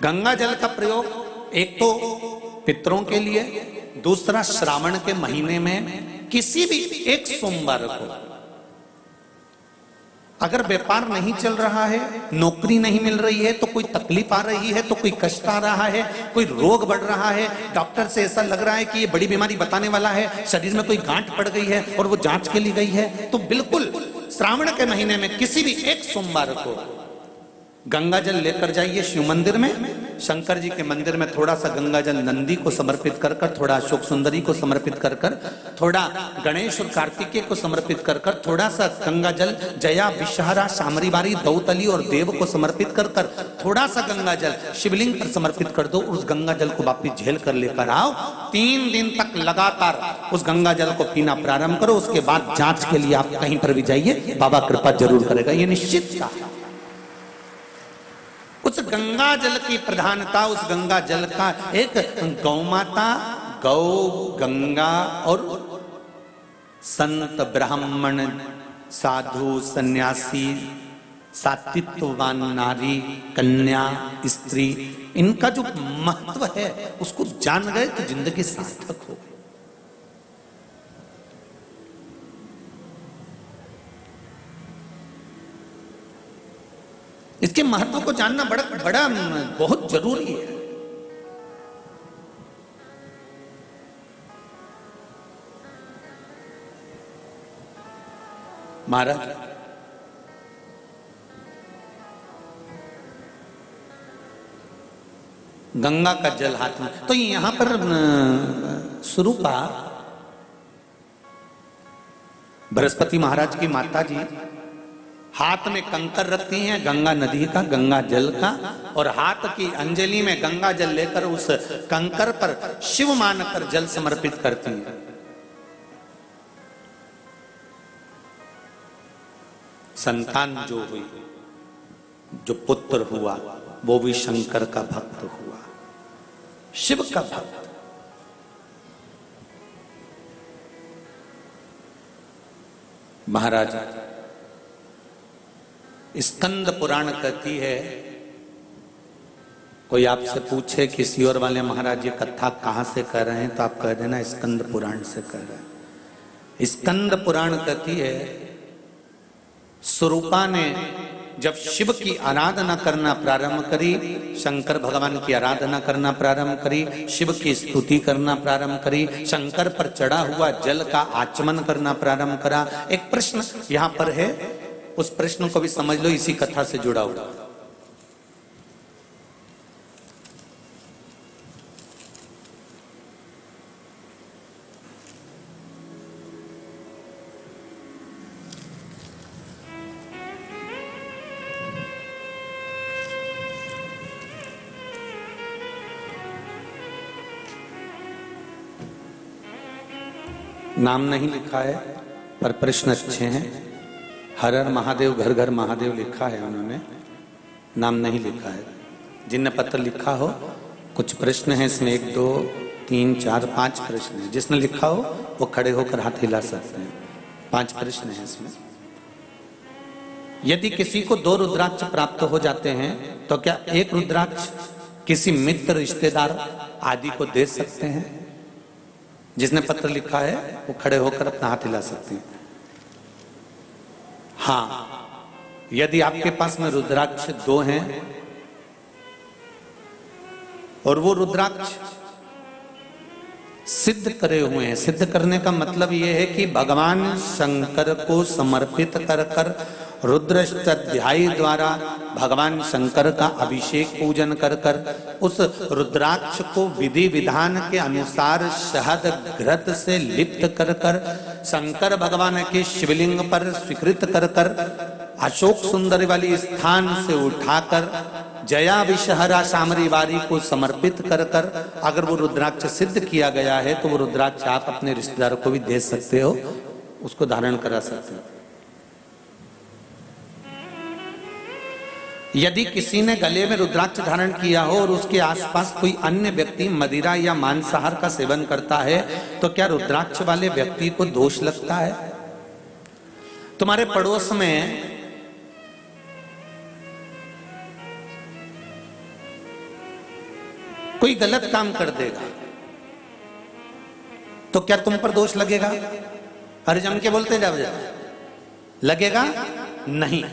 गंगा जल का प्रयोग एक तो पितरों के लिए, दूसरा श्रावण के महीने में किसी भी एक सोमवार को, अगर व्यापार नहीं चल रहा है, नौकरी नहीं मिल रही है, तो कोई तकलीफ आ रही है, तो कोई कष्ट आ रहा है, कोई रोग बढ़ रहा है, डॉक्टर से ऐसा लग रहा है कि ये बड़ी बीमारी बताने वाला है, शरीर में कोई गांठ पड़ गई है और वो जांच के लिए गई है, तो बिल्कुल श्रावण के महीने में किसी भी एक सोमवार को गंगा जल लेकर जाइए शिव मंदिर में। शंकर जी के मंदिर में थोड़ा सा गंगा जल नंदी को समर्पित कर कर, थोड़ा अशोक सुंदरी को समर्पित कर कर, थोड़ा गणेश और कार्तिकेय को समर्पित कर कर, थोड़ा सा गंगा जल जया विषहरा शामरीबारी दौतली और देव को समर्पित कर कर, थोड़ा सा गंगा जल शिवलिंग पर समर्पित कर दो। उस गंगा जल को वापिस झेल कर लेकर आओ। 3 दिन तक लगातार उस गंगा जल को पीना प्रारंभ करो। उसके बाद जांच के लिए आप कहीं पर भी जाइए, बाबा कृपा जरूर करेगा, ये निश्चित था। उस गंगा जल की प्रधानता, उस गंगा जल का एक गौ माता, गौ, गंगा और संत, ब्राह्मण, साधु, सन्यासी, सात्वित्ववान नारी, कन्या, स्त्री, इनका जो महत्व है उसको जान गए तो जिंदगी सार्थक हो। इसके महत्व को जानना बड़ा बहुत जरूरी है। महाराज, गंगा का जल हाथ में, तो यहां पर स्वरूपा बृहस्पति महाराज की माता जी हाथ में कंकर रखती हैं गंगा नदी का, गंगा जल का, और हाथ की अंजलि में गंगा जल लेकर उस कंकर पर शिव मानकर जल समर्पित करती हैं। संतान जो हुई, जो पुत्र हुआ, वो भी शंकर का भक्त हुआ, शिव का भक्त। महाराज, स्कंद पुराण कहती है, कोई आपसे पूछे किसी और वाले महाराज ये कथा कहां से कह रहे हैं, तो आप कह देना स्कंद पुराण से कह रहे हैं। स्कंद पुराण कहती है, स्वरूपा ने जब शिव की आराधना करना प्रारंभ करी, शंकर भगवान की आराधना करना प्रारंभ करी, शिव की स्तुति करना प्रारंभ करी, शंकर पर चढ़ा हुआ जल का आचमन करना प्रारंभ करा। एक प्रश्न यहां पर है, उस प्रश्न को भी समझ लो, इसी कथा से जुड़ा हुआ। नाम नहीं लिखा है पर प्रश्न अच्छे हैं। हर हर महादेव, घर घर महादेव लिखा है उन्होंने, नाम नहीं लिखा है। जिनने पत्र लिखा हो, कुछ प्रश्न हैं इसमें, 1 2 3 4 5 प्रश्न हैं। जिसने लिखा हो वो खड़े होकर हाथ हिला सकते हैं। 5 प्रश्न हैं इसमें। यदि किसी को 2 रुद्राक्ष प्राप्त हो जाते हैं तो क्या एक रुद्राक्ष किसी मित्र, रिश्तेदार आदि को दे सकते हैं? जिसने पत्र लिखा है वो खड़े होकर अपना हाथ हिला सकते हैं। हाँ, यदि आपके पास में रुद्राक्ष 2 हैं और वो रुद्राक्ष सिद्ध करे हुए हैं, सिद्ध करने का मतलब ये है कि भगवान शंकर को समर्पित कर कर रुद्राष्टाध्यायी द्वारा भगवान शंकर का अभिषेक पूजन कर कर उस रुद्राक्ष को विधि विधान के अनुसार शहद घृत से लिप्त कर कर शंकर भगवान के शिवलिंग पर स्वीकृत कर कर अशोक सुंदरी वाली स्थान से उठाकर जया विषहरा शामरीबारी को समर्पित कर कर अगर वो रुद्राक्ष सिद्ध किया गया है तो वो रुद्राक्ष आप अपने रिश्तेदारों को भी दे सकते हो, उसको धारण करा सकते हो। यदि किसी ने गले में रुद्राक्ष धारण किया हो और उसके आसपास कोई अन्य व्यक्ति मदिरा या मांसाहार का सेवन करता है तो क्या रुद्राक्ष वाले व्यक्ति को दोष लगता है? तुम्हारे पड़ोस में कोई गलत काम कर देगा तो क्या तुम पर दोष लगेगा? अरे जम के बोलते जाओ, लगेगा नहीं।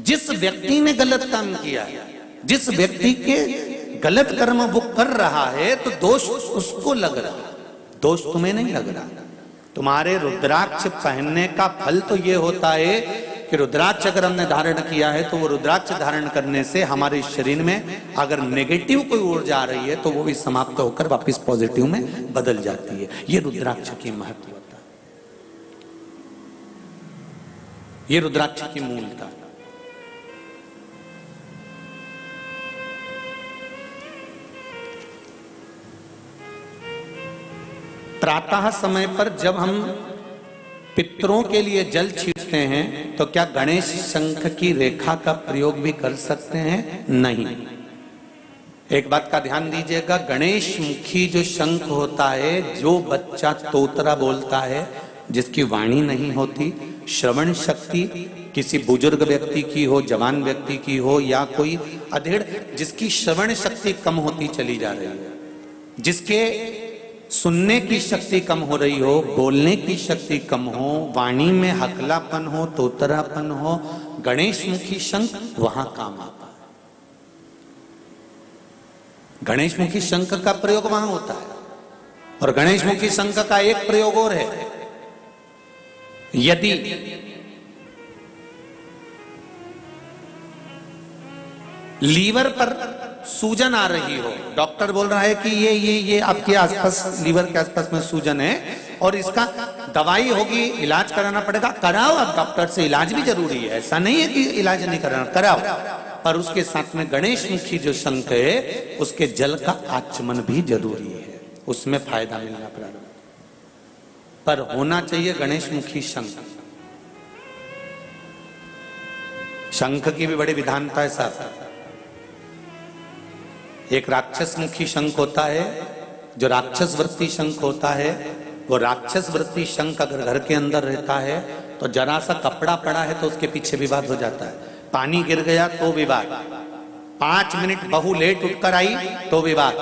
जिस व्यक्ति ने गलत काम किया, जिस व्यक्ति के गलत कर्म वो कर रहा है, तो दोष उसको लग रहा, दोष तुम्हें नहीं लग रहा। तुम्हारे रुद्राक्ष पहनने का फल तो ये होता है कि रुद्राक्ष अगर हमने धारण किया है तो वो रुद्राक्ष धारण करने से हमारे शरीर में अगर नेगेटिव कोई ऊर्जा आ रही है तो वो भी समाप्त होकर वापस पॉजिटिव में बदल जाती है। ये रुद्राक्ष की महत्वता, ये रुद्राक्ष की मूलता। प्रातः समय पर जब हम पितरों के लिए जल छींटते हैं तो क्या गणेश शंख की रेखा का प्रयोग भी कर सकते हैं? नहीं। एक बात का ध्यान दीजिएगा, गणेश मुखी जो शंख होता है, जो बच्चा तोतरा बोलता है, जिसकी वाणी नहीं होती, श्रवण शक्ति किसी बुजुर्ग व्यक्ति की हो, जवान व्यक्ति की हो, या कोई अधेड़ जिसकी श्रवण शक्ति कम होती चली जा रही है, जिसके सुनने की शक्ति कम हो रही हो, बोलने की शक्ति कम हो, वाणी में हकलापन हो, तोतरापन हो, गणेश मुखी शंख वहां काम आता है। गणेश मुखी शंख का प्रयोग वहां होता है। और गणेश मुखी शंख का एक प्रयोग और है, यदि लीवर पर सूजन आ रही हो, डॉक्टर बोल रहा है कि ये आपके आसपास, लीवर के आसपास में सूजन है और इसका दवाई होगी, इलाज कराना पड़ेगा, कराओ। अब डॉक्टर से इलाज भी जरूरी है, ऐसा नहीं है कि इलाज नहीं कराना, कराओ। पर उसके साथ में गणेश मुखी जो शंख है, उसके जल का आचमन भी जरूरी है, उसमें फायदा मिलना प्रारंभ। पर होना चाहिए गणेश मुखी शंख। शंख की भी बड़ी विधानता है साहब। एक राक्षस मुखी शंख होता है, जो राक्षस वृत्ति शंख होता है। वो राक्षस वृत्ति शंख अगर घर के अंदर रहता है तो जरा सा कपड़ा पड़ा है तो उसके पीछे विवाद हो जाता है, पानी गिर गया तो विवाद, 5 मिनट बहू लेट उठकर आई तो विवाद,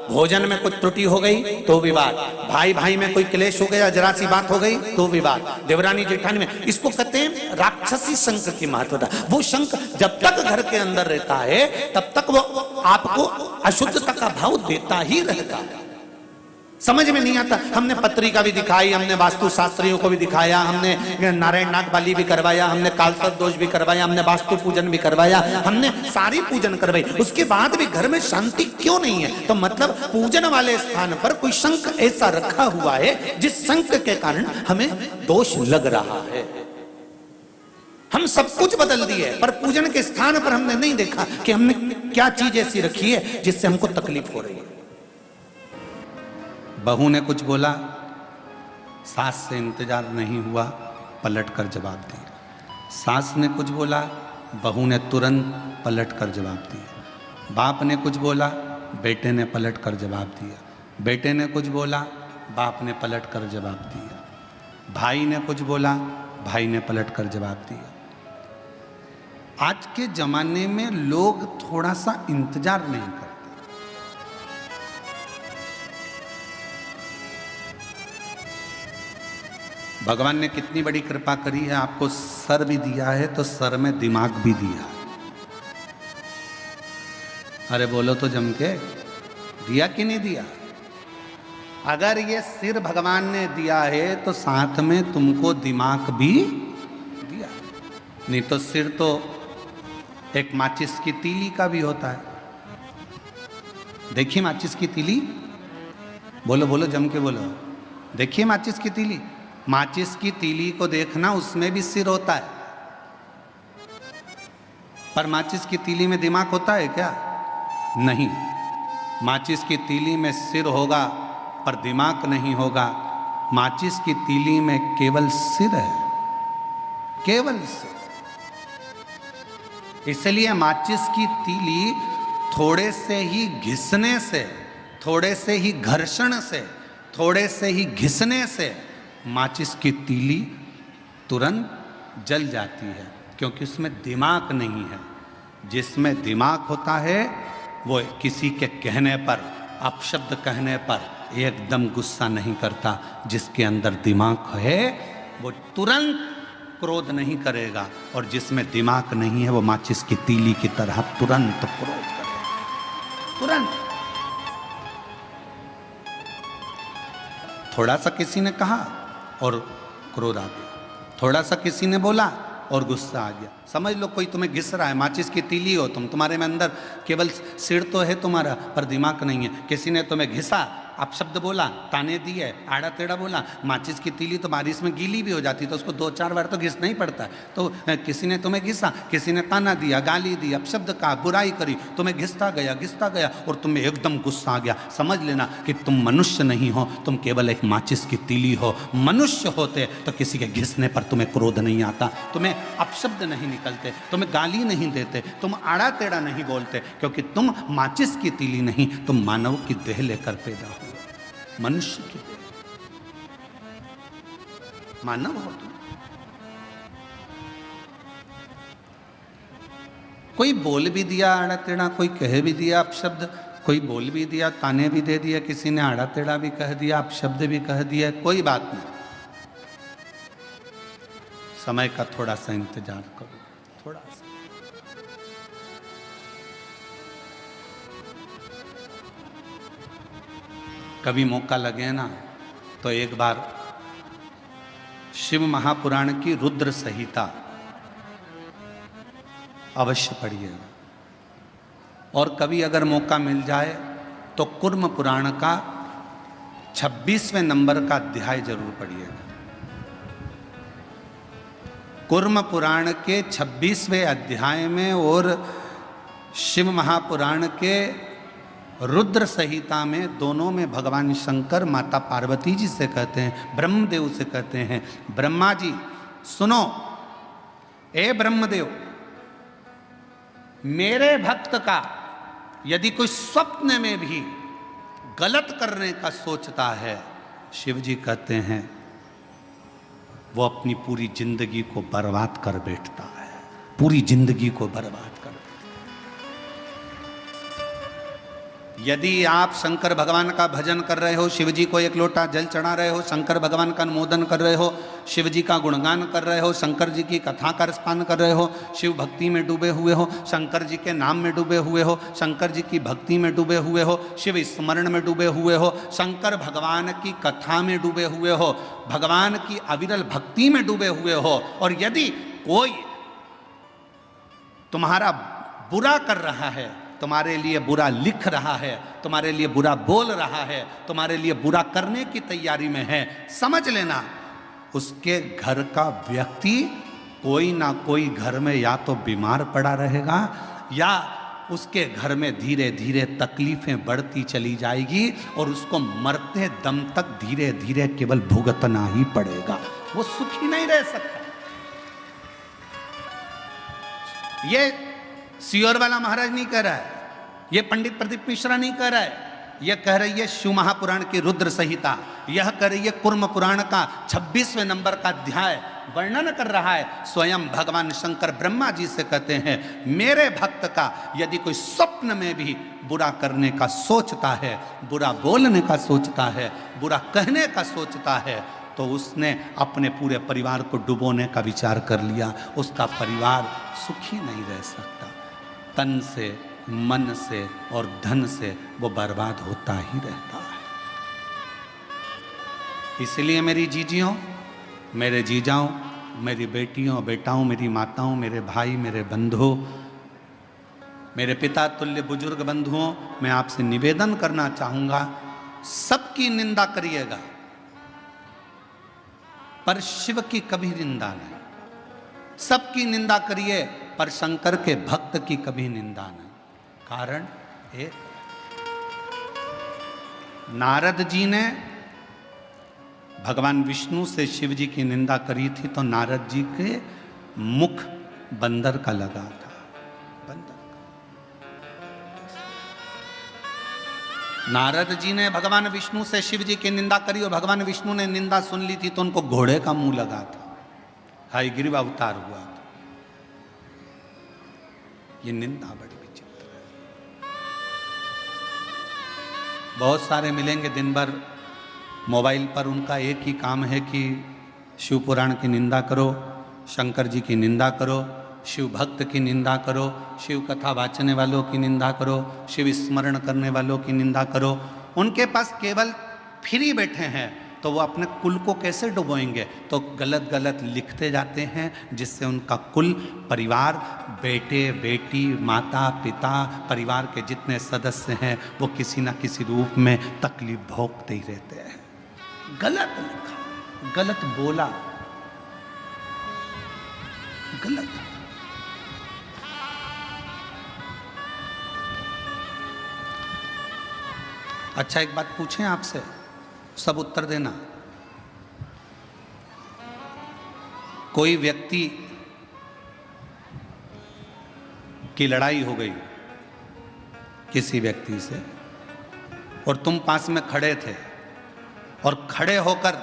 भोजन में कुछ त्रुटि हो गई तो विवाद, भाई भाई में कोई क्लेश हो गया, जरा सी बात हो गई तो विवाद, देवरानी जेठानी में। इसको कहते हैं राक्षसी शंख की महत्वता। वो शंख जब तक घर के अंदर रहता है तब तक वो आपको अशुद्धता का भाव देता ही रहता है। समझ में नहीं आता। हमने पत्रिका भी दिखाई, हमने वास्तु शास्त्रियों को भी दिखाया, हमने नारायण नाग बलि भी करवाया, हमने कालसर्प दोष भी करवाया, हमने वास्तु पूजन भी करवाया, हमने सारी पूजन करवाई, उसके बाद भी घर में शांति क्यों नहीं है? तो मतलब पूजन वाले स्थान पर कोई शंख ऐसा रखा हुआ है जिस शंख के कारण हमें दोष लग रहा है। हम सब कुछ बदल दिए पर पूजन के स्थान पर हमने नहीं देखा कि हमने क्या चीज ऐसी रखी है जिससे हमको तकलीफ हो रही है। बहू ने कुछ बोला, सास से इंतजार नहीं हुआ, पलट कर जवाब दिया। सास ने कुछ बोला, बहू ने तुरंत पलट कर जवाब दिया। बाप ने कुछ बोला, बेटे ने पलट कर जवाब दिया। बेटे ने कुछ बोला, बाप ने पलट कर जवाब दिया। भाई ने कुछ बोला, भाई ने पलट कर जवाब दिया। आज के जमाने में लोग थोड़ा सा इंतजार नहीं करते। भगवान ने कितनी बड़ी कृपा करी है, आपको सर भी दिया है तो सर में दिमाग भी दिया है। अरे बोलो तो जम के, दिया कि नहीं दिया? अगर ये सिर भगवान ने दिया है तो साथ में तुमको दिमाग भी दिया। नहीं तो सिर तो एक माचिस की तीली का भी होता है। देखिए माचिस की तीली, बोलो बोलो जम के बोलो, देखिए माचिस की तीली। माचिस की तीली को देखना, उसमें भी सिर होता है, पर माचिस की तीली में दिमाग होता है क्या? नहीं। माचिस की तीली में सिर होगा पर दिमाग नहीं होगा। माचिस की तीली में केवल सिर है, केवल सिर। इसलिए माचिस की तीली थोड़े से ही घिसने से, थोड़े से ही घर्षण से, थोड़े से ही घिसने से माचिस की तीली तुरंत जल जाती है, क्योंकि उसमें दिमाग नहीं है। जिसमें दिमाग होता है वो किसी के कहने पर, अपशब्द कहने पर एकदम गुस्सा नहीं करता। जिसके अंदर दिमाग है वो तुरंत क्रोध नहीं करेगा, और जिसमें दिमाग नहीं है वो माचिस की तीली की तरह तुरंत क्रोध करेगा, तुरंत। थोड़ा सा किसी ने कहा और क्रोध आ गया, थोड़ा सा किसी ने बोला और गुस्सा आ गया। समझ लो कोई तुम्हें घिस रहा है, माचिस की तीली हो तुम, तुम्हारे में अंदर केवल सिर तो है तुम्हारा पर दिमाग नहीं है। किसी ने तुम्हें घिसा, अपशब्द बोला, ताने दिए, आड़ा टेढ़ा बोला, माचिस की तीली तो बारिश में गीली भी हो जाती, तो उसको 2-4 बार तो घिसना ही पड़ता है। तो किसी ने तुम्हें घिसा, किसी ने ताना दिया, गाली दी, अपशब्द कहा, बुराई करी, तुम्हें घिसता गया और तुम्हें एकदम गुस्सा आ गया। समझ लेना कि तुम मनुष्य नहीं हो, तुम केवल एक माचिस की तीली हो। मनुष्य होते तो किसी के घिसने पर तुम्हें क्रोध नहीं आता, तुम्हें अपशब्द नहीं निकलते, तुम्हें गाली नहीं देते, तुम आड़ा टेढ़ा नहीं बोलते, क्योंकि तुम माचिस की तीली नहीं, तुम मानव की देह लेकर पैदा हो, मनुष्य की देह, मानव हो तुम। कोई बोल भी दिया आड़ा टेढ़ा, कोई कह भी दिया अपशब्द, कोई बोल भी दिया, ताने भी दे दिया, किसी ने आड़ा टेढ़ा भी कह दिया, अपशब्द भी कह दिया, कोई बात नहीं। समय का थोड़ा सा इंतजार करो, थोड़ा सा। कभी मौका लगे ना तो एक बार शिव महापुराण की रुद्र संहिता अवश्य पढ़िएगा, और कभी अगर मौका मिल जाए तो कुर्म पुराण का 26वें नंबर का अध्याय जरूर पढ़िएगा। कुर्म पुराण के 26वें अध्याय में और शिव महापुराण के रुद्र संहिता में, दोनों में भगवान शंकर माता पार्वती जी से कहते हैं, ब्रह्मदेव से कहते हैं, ब्रह्मा जी सुनो, ए ब्रह्मदेव, मेरे भक्त का यदि कोई स्वप्न में भी गलत करने का सोचता है, शिव जी कहते हैं वो अपनी पूरी जिंदगी को बर्बाद कर बैठता है, पूरी जिंदगी को बर्बाद कर। यदि आप शंकर भगवान का भजन कर रहे हो, शिव जी को एक लोटा जल चढ़ा रहे हो, शंकर भगवान का अनुमोदन कर रहे हो, शिव जी का गुणगान कर रहे हो, शंकर जी की कथा का रसपान कर रहे हो, शिव भक्ति में डूबे हुए हो, शंकर जी के नाम में डूबे हुए हो, शंकर जी की भक्ति में डूबे हुए हो, शिव स्मरण में डूबे हुए हो, शंकर भगवान की कथा में डूबे हुए हो, भगवान की अविरल भक्ति में डूबे हुए हो, और यदि कोई तुम्हारा बुरा कर रहा है, तुम्हारे लिए बुरा लिख रहा है, तुम्हारे लिए बुरा बोल रहा है, तुम्हारे लिए बुरा करने की तैयारी में है, समझ लेना उसके घर का व्यक्ति कोई ना कोई घर में या तो बीमार पड़ा रहेगा, या उसके घर में धीरे धीरे तकलीफें बढ़ती चली जाएगी, और उसको मरते दम तक धीरे धीरे केवल भुगतना ही पड़ेगा, वो सुखी नहीं रह सकता। ये सियोर वाला महाराज नहीं कह रहा है, ये पंडित प्रदीप मिश्रा नहीं कह रहा है, यह कह रही है शिव महापुराण की रुद्र संहिता, यह कह रही है कुर्म पुराण का 26वें नंबर का अध्याय वर्णन कर रहा है। स्वयं भगवान शंकर ब्रह्मा जी से कहते हैं, मेरे भक्त का यदि कोई स्वप्न में भी बुरा करने का सोचता है, बुरा बोलने का सोचता है, बुरा कहने का सोचता है, तो उसने अपने पूरे परिवार को डुबोने का विचार कर लिया, उसका परिवार सुखी नहीं रह सकता। तन से, मन से और धन से वो बर्बाद होता ही रहता है। इसलिए मेरी जीजियों, मेरे जीजाओं, मेरी बेटियों बेटाओं, मेरी माताओं, मेरे भाई, मेरे बंधुओं, मेरे पिता तुल्य बुजुर्ग बंधुओं, मैं आपसे निवेदन करना चाहूंगा, सबकी निंदा करिएगा पर शिव की कभी निंदा नहीं। सबकी निंदा करिए पर शंकर के भक्त की कभी निंदा नहीं। कारण एक, नारद जी ने भगवान विष्णु से शिव जी की निंदा करी थी, तो नारद जी के मुख बंदर का लगा था, बंदर का। नारद जी ने भगवान विष्णु से शिव जी की निंदा करी और भगवान विष्णु ने निंदा सुन ली थी, तो उनको घोड़े का मुंह लगा था, हयग्रीव अवतार हुआ था। ये निंदा बड़ी विचित्र है। बहुत सारे मिलेंगे दिन भर मोबाइल पर, उनका एक ही काम है कि शिव पुराण की निंदा करो, शंकर जी की निंदा करो, शिव भक्त की निंदा करो, शिव कथा वाचने वालों की निंदा करो, शिव स्मरण करने वालों की निंदा करो। उनके पास केवल फ्री बैठे हैं तो वो अपने कुल को कैसे डुबोएंगे? तो गलत गलत लिखते जाते हैं, जिससे उनका कुल, परिवार, बेटे बेटी, माता पिता, परिवार के जितने सदस्य हैं वो किसी ना किसी रूप में तकलीफ भोगते ही रहते हैं। गलत लिखा, गलत बोला, गलत। अच्छा, एक बात पूछें आपसे, सब उत्तर देना। कोई व्यक्ति की लड़ाई हो गई किसी व्यक्ति से और तुम पास में खड़े थे और खड़े होकर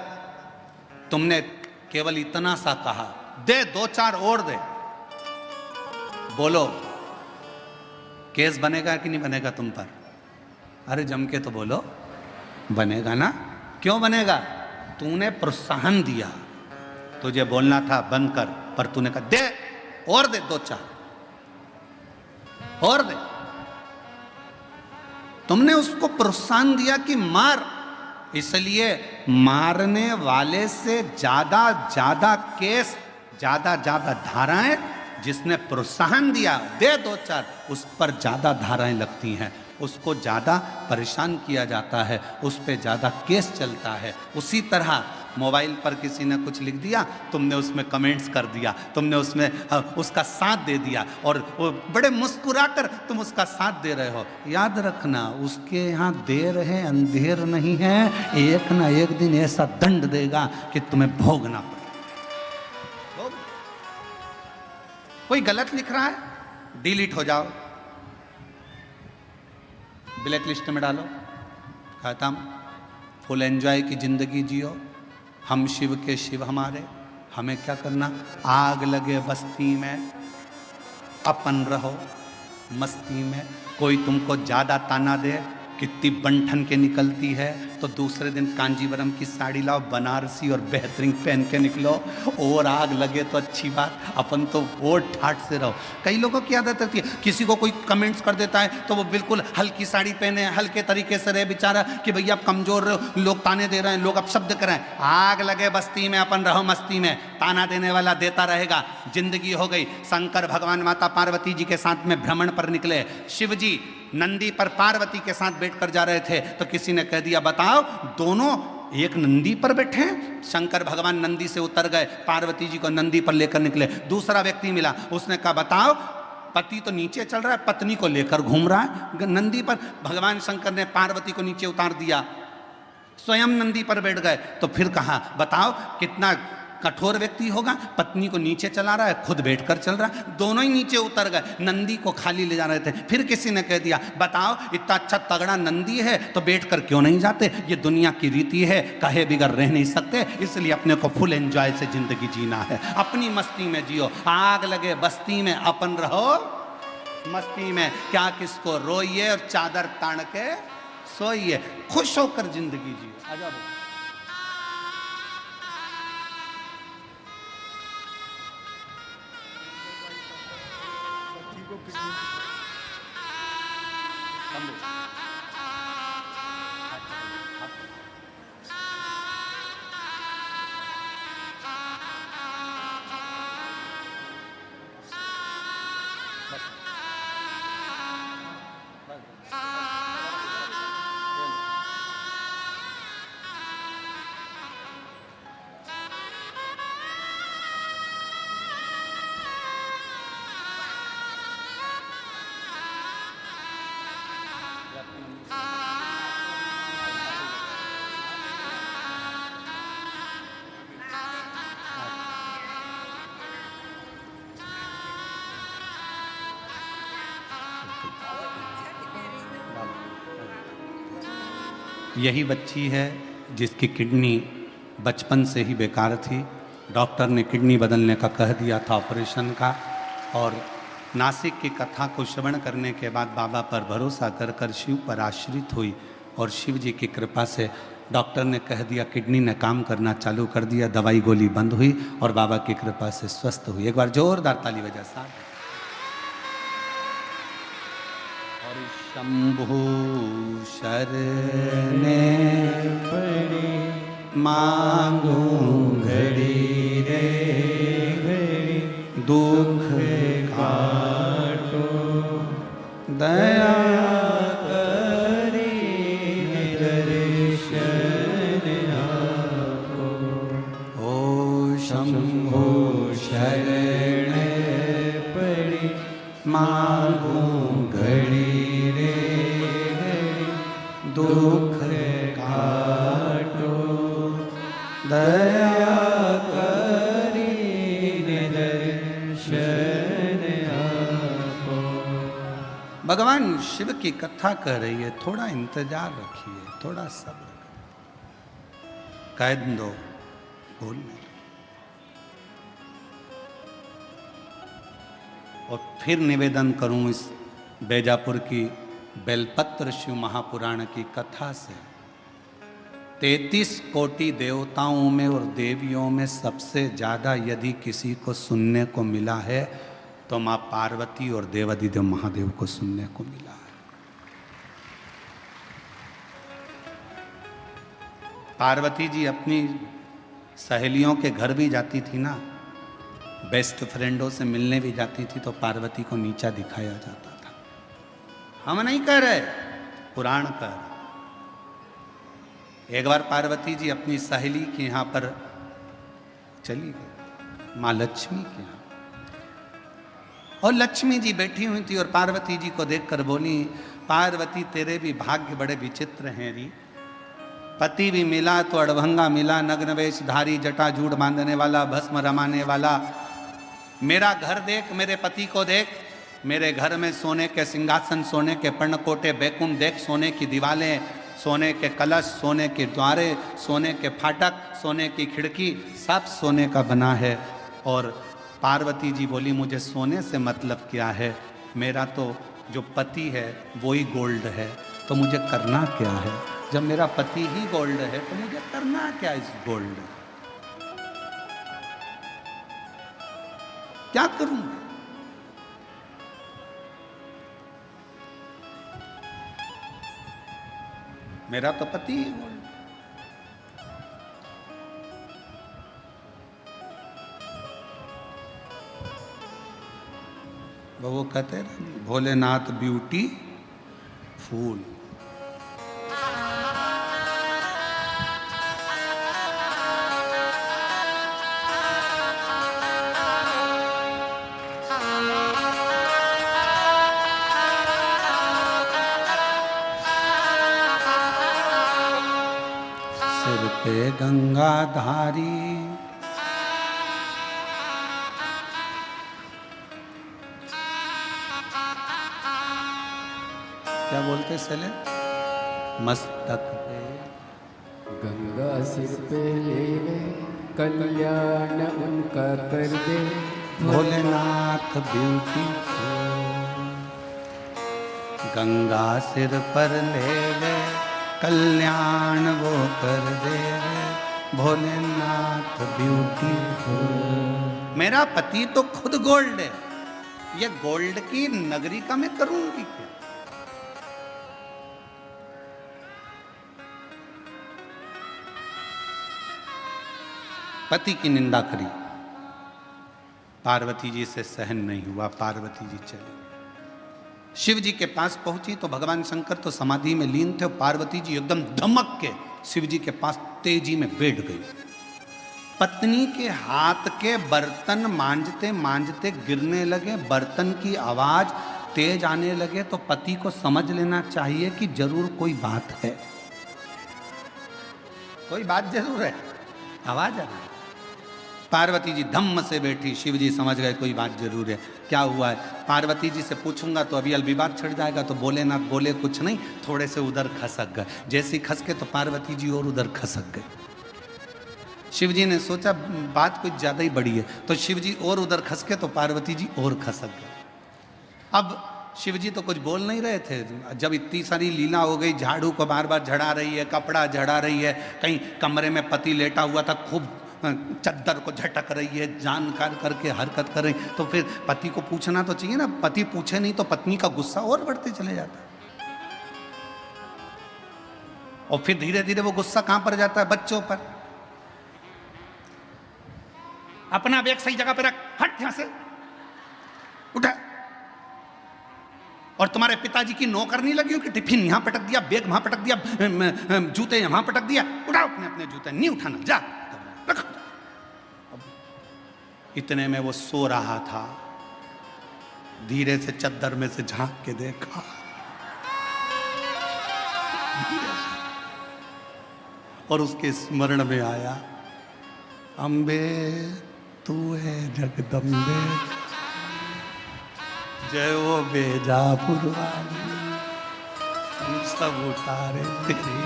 तुमने केवल इतना सा कहा, दे 2-4 और दे, बोलो केस बनेगा कि नहीं बनेगा तुम पर? अरे जम के तो बोलो, बनेगा ना। क्यों बनेगा? तूने प्रोत्साहन दिया, तुझे बोलना था बंद कर, पर तूने कहा दे और दे 2-4 और दे। तुमने उसको प्रोत्साहन दिया कि मार, इसलिए मारने वाले से ज्यादा केस, ज्यादा धाराएं, जिसने प्रोत्साहन दिया दे 2-4, उस पर ज्यादा धाराएं लगती हैं, उसको ज़्यादा परेशान किया जाता है, उस पर ज़्यादा केस चलता है। उसी तरह मोबाइल पर किसी ने कुछ लिख दिया, तुमने उसमें कमेंट्स कर दिया, तुमने उसमें उसका साथ दे दिया और वो बड़े मुस्कुराकर तुम उसका साथ दे रहे हो। याद रखना, उसके यहाँ देर है अंधेर नहीं है, एक ना एक दिन ऐसा दंड देगा कि तुम्हें भोगना पड़ेगा। कोई गलत लिख रहा है, डिलीट हो जाओ, ब्लैक लिस्ट में डालो, खत्म। फुल एंजॉय की जिंदगी जियो, हम शिव के शिव हमारे, हमें क्या करना? आग लगे बस्ती में अपन रहो मस्ती में। कोई तुमको ज्यादा ताना दे, कितनी बंठन के निकलती है, तो दूसरे दिन कांजीवरम की साड़ी लाओ बनारसी और बेहतरीन पहन के निकलो। और आग लगे तो अच्छी बात, अपन तो और ठाठ से रहो। कई लोगों की आदत होती है, किसी को कोई कमेंट्स कर देता है तो वो बिल्कुल हल्की साड़ी पहने, हल्के तरीके से रहे बेचारा कि भैया आप कमजोर रहो, लोग ताने दे रहे हैं, लोग अपशब्द कर रहे हैं। आग लगे बस्ती में अपन रहो मस्ती में, ताना देने वाला देता रहेगा। जिंदगी हो गई। शंकर भगवान माता पार्वती जी के साथ में भ्रमण पर निकले, शिव जी नंदी पर पार्वती के साथ बैठकर जा रहे थे, तो किसी ने कह दिया बताओ दोनों एक नंदी पर बैठे हैं? शंकर भगवान नंदी से उतर गए, पार्वती जी को नंदी पर लेकर निकले। दूसरा व्यक्ति मिला, उसने कहा बताओ पति तो नीचे चल रहा है, पत्नी को लेकर घूम रहा है नंदी पर। भगवान शंकर ने पार्वती को नीचे उतार दिया, स्वयं नंदी पर बैठ गए। तो फिर कहा बताओ कितना कठोर व्यक्ति होगा, पत्नी को नीचे चला रहा है, खुद बैठकर चल रहा है। दोनों ही नीचे उतर गए, नंदी को खाली ले जा रहे थे। फिर किसी ने कह दिया बताओ इतना अच्छा तगड़ा नंदी है तो बैठकर क्यों नहीं जाते? ये दुनिया की रीति है, कहे बिगर रह नहीं सकते, इसलिए अपने को फुल एंजॉय से जिंदगी जीना है, अपनी मस्ती में जियो। आग लगे बस्ती में अपन रहो मस्ती में, क्या किसको रोइए और चादर तान के सोइए, खुश होकर जिंदगी जियो। आजा यही बच्ची है जिसकी किडनी बचपन से ही बेकार थी, डॉक्टर ने किडनी बदलने का कह दिया था, ऑपरेशन का। और नासिक की कथा को श्रवण करने के बाद बाबा पर भरोसा कर कर शिव पर आश्रित हुई। और शिव जी की कृपा से डॉक्टर ने कह दिया, किडनी ने काम करना चालू कर दिया, दवाई गोली बंद हुई और बाबा की कृपा से स्वस्थ हुई। एक बार जोरदार ताली बजा साहब। और शंभु शरणे पड़ी मांगू घड़ी रे घड़ी, दुख काटो दया करी दर्शन आपो। ओ शंभो शरण पड़ी मांगू घड़ी रे घड़ी, दुख काटो दया करी दर्शन आपो। भगवान शिव की कथा कह रही है, थोड़ा इंतजार रखिए, थोड़ा सब्र कह दो, बोलने और फिर निवेदन करूं इस बैजापुर की बेलपत्र शिव महापुराण की कथा से। 33 कोटि देवताओं में और देवियों में सबसे ज्यादा यदि किसी को सुनने को मिला है तो मां पार्वती और देवाधिदेव महादेव को सुनने को मिला है। पार्वती जी अपनी सहेलियों के घर भी जाती थी ना, बेस्ट फ्रेंडों से मिलने भी जाती थी, तो पार्वती को नीचा दिखाया जाता था। हम नहीं कह रहे, पुराण कह रहे। एक बार पार्वती जी अपनी सहेली के यहां पर चली गई, मां लक्ष्मी के यहां, और लक्ष्मी जी बैठी हुई थी और पार्वती जी को देखकर बोली, पार्वती तेरे भी भाग्य बड़े विचित्र हैं री। पति भी मिला तो अड़भंगा मिला, नग्न वेशधारी, जटाजूट बांधने वाला, भस्म रमाने वाला। मेरा घर देख, मेरे पति को देख, मेरे घर में सोने के सिंहासन, सोने के पर्णकोटे, बैकुंठ देख, सोने की दीवारें, सोने के कलश, सोने के द्वारे, सोने के फाटक, सोने की खिड़की, सब सोने का बना है। और पार्वती जी बोली, मुझे सोने से मतलब क्या है, मेरा तो जो पति है वो ही गोल्ड है, तो मुझे करना क्या है? जब मेरा पति ही गोल्ड है तो मुझे करना क्या इस गोल्ड? क्या करूं? मेरा तो पति ही गोल्ड। वो कहते हैं भोलेनाथ ब्यूटी फूल। सिर पे गंगाधारी, क्या बोलते सले, मस्तक पे गंगा सिर पे लेवे, कल्याण उनका कर दे, भोलेनाथ ब्यूटीफुल। गंगा सिर पर लेवे, कल्याण वो कर दे, भोलेनाथ ब्यूटीफुल। मेरा पति तो खुद गोल्ड है, ये गोल्ड की नगरी का मैं करूंगी क्या? पति की निंदा करी, पार्वती जी से सहन नहीं हुआ, पार्वती जी चली। शिव जी के पास पहुंची तो भगवान शंकर तो समाधि में लीन थे, पार्वती जी एकदम धमक के शिव जी के पास तेजी में बैठ गई। पत्नी के हाथ के बर्तन मांजते मांजते गिरने लगे, बर्तन की आवाज तेज आने लगे, तो पति को समझ लेना चाहिए कि जरूर कोई बात है, कोई बात जरूर है, आवाज आ रही है। पार्वती जी धम्म से बैठी, शिव जी समझ गए कोई बात जरूर है। क्या हुआ है? पार्वती जी से पूछूंगा तो अभी विवाद छिड़ जाएगा, तो बोले ना बोले कुछ नहीं, थोड़े से उधर खसक गए। जैसे खसके तो पार्वती जी और उधर खसक गए। शिव जी ने सोचा बात कुछ ज्यादा ही बड़ी है, तो शिव जी और उधर खसके तो पार्वती जी और खसक गए। अब शिव जी तो कुछ बोल नहीं रहे थे। जब इतनी सारी लीला हो गई, झाड़ू को बार बार झड़ा रही है, कपड़ा झड़ा रही है, कहीं कमरे में पति लेटा हुआ था, खूब चद्दर को झटक रही है, जानकार करके हरकत कर रही, तो फिर पति को पूछना तो चाहिए ना। पति पूछे नहीं तो पत्नी का गुस्सा और बढ़ते चले जाता है, और फिर धीरे धीरे वो गुस्सा कहां पर जाता है? बच्चों पर। अपना बैग सही जगह पे रख, हट यहां से, उठा। और तुम्हारे पिताजी की नौकर नहीं लगी हो कि टिफिन यहां पटक दिया, बैग वहां पटक दिया, जूते यहां पटक दिया, उठाओ अपने अपने जूते, नहीं उठाना, जा रखो। इतने में वो सो रहा था, धीरे से चद्दर में से झांक के देखा, और उसके स्मरण में आया, अम्बे तू है जगदम्बे, जय वो बेजापुर वाली, हम सब उतारे तेरी।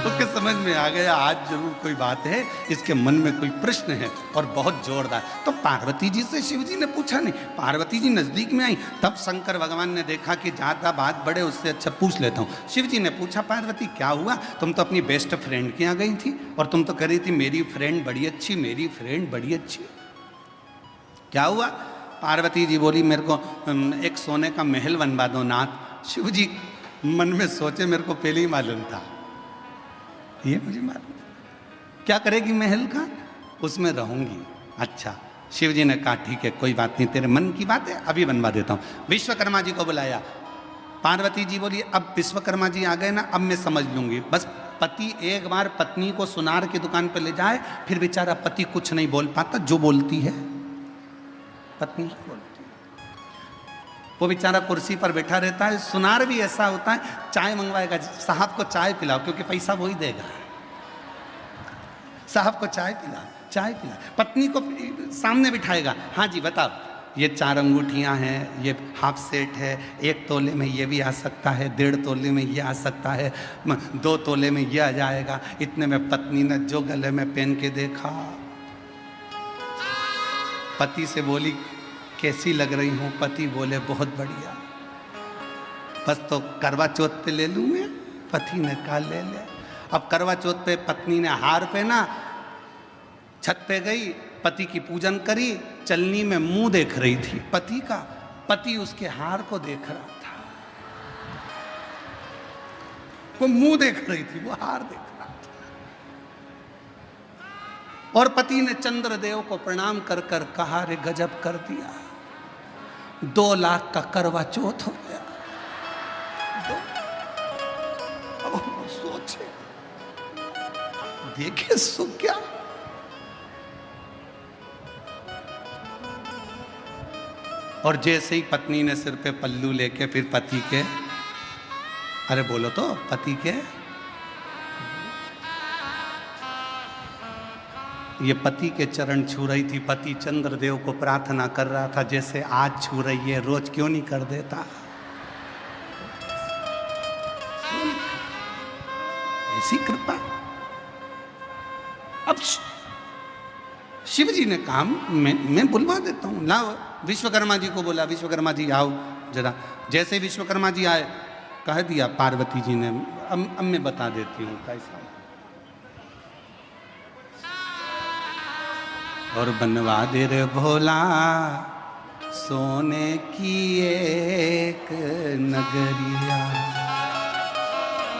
उसके समझ में आ गया आज जरूर कोई बात है, इसके मन में कोई प्रश्न है, और बहुत जोरदार। तो पार्वती जी से शिव जी ने पूछा नहीं, पार्वती जी नजदीक में आई, तब शंकर भगवान ने देखा कि ज्यादा बात बढ़े उससे अच्छा पूछ लेता हूँ। शिव जी ने पूछा, पार्वती क्या हुआ? तुम तो अपनी बेस्ट फ्रेंड के यहाँ गई थी, और तुम तो कह रही थी मेरी फ्रेंड बड़ी अच्छी, मेरी फ्रेंड बड़ी अच्छी, क्या हुआ? पार्वती जी बोली, मेरे को एक सोने का महल बनवा दो नाथ। शिव जी मन में सोचे, मेरे को पहले ही मालूम था, ये मुझे मालूम, क्या करेगी महल का? उसमें रहूंगी। अच्छा, शिव जी ने कहा ठीक है, कोई बात नहीं, तेरे मन की बात है, अभी बनवा देता हूँ। विश्वकर्मा जी को बुलाया। पार्वती जी बोली, अब विश्वकर्मा जी आ गए ना, अब मैं समझ लूंगी। बस पति एक बार पत्नी को सुनार की दुकान पर ले जाए, फिर बेचारा पति कुछ नहीं बोल पाता, जो बोलती है पत्नी बोलती है। वो बेचारा कुर्सी पर बैठा रहता है। सुनार भी ऐसा होता है, चाय मंगवाएगा, साहब को चाय पिलाओ, क्योंकि पैसा वो ही देगा, साहब को चाय पिला, चाय पिला। पत्नी को सामने बिठाएगा, हाँ जी बताओ, ये 4 अंगूठियां हैं, ये हाफ सेट है, 1 तोले में ये भी आ सकता है, 1.5 तोले में ये आ सकता है, 2 तोले में ये आ जाएगा। इतने में पत्नी ने जो गले में पहन के देखा, पति से बोली कैसी लग रही हूं? पति बोले बहुत बढ़िया। बस तो करवा चौथ पे ले लूं मैं? पति ने कहा ले ले। अब करवा चौथ पे पत्नी ने हार पहना, छत पे गई, पति की पूजन करी, चलनी में मुंह देख रही थी पति का, पति उसके हार को देख रहा था, वो मुंह देख रही थी, वो हार देख रहा था। और पति ने चंद्रदेव को प्रणाम कर कर कहा, रे गजब कर दिया, 2 लाख का करवा चौथ हो गया। अब सोचे, देखे सुख क्या। और जैसे ही पत्नी ने सिर पे पल्लू लेके फिर पति के, अरे बोलो तो, पति के, ये पति के चरण छू रही थी। पति चंद्रदेव को प्रार्थना कर रहा था, जैसे आज छू रही है, रोज क्यों नहीं कर देता? ऐसी कृपा। अब शिव जी ने कहा, मैं बुलवा देता हूं, लाओ। विश्वकर्मा जी को बोला, विश्वकर्मा जी आओ जरा। जैसे विश्वकर्मा जी आए, कह दिया पार्वती जी ने, अब मैं बता देती हूँ कैसा। और बनवा दे रे भोला सोने की एक नगरिया,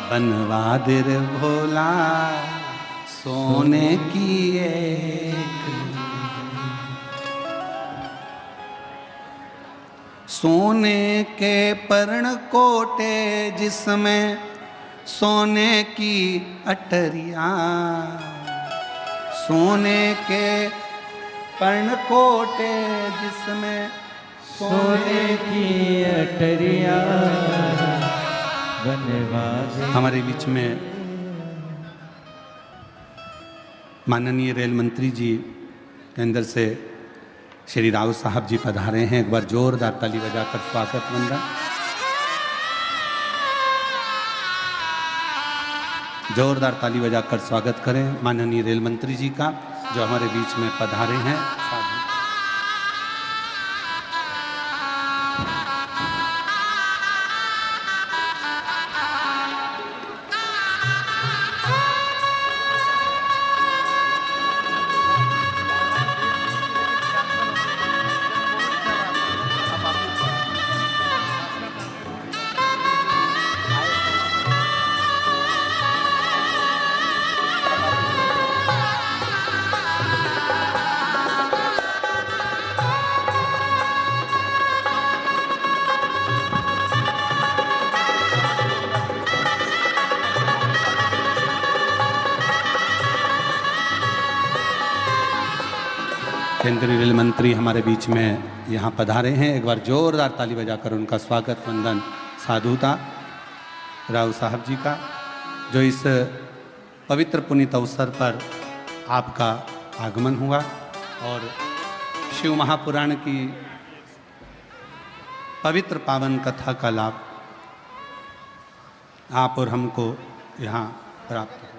बनवा दे रे भोला सोने की एक, सोने के पर्ण कोटे जिसमें सोने की अटरिया, सोने के पर्ण कोटे जिसमें सोने की अटरिया बनवा दे। हमारे बीच में माननीय रेल मंत्री जी के अंदर से श्री राव साहब जी पधारे हैं। एक बार जोरदार ताली बजाकर स्वागत वंदन। जोरदार ताली बजाकर स्वागत करें माननीय रेल मंत्री जी का, जो हमारे बीच में पधारे हैं। केंद्रीय रेल मंत्री हमारे बीच में यहाँ पधारे हैं। एक बार जोरदार ताली बजाकर उनका स्वागत वंदन साधुता राव साहब जी का, जो इस पवित्र पुनीत अवसर पर आपका आगमन हुआ और शिव महापुराण की पवित्र पावन कथा का लाभ आप और हमको यहाँ प्राप्त हुआ।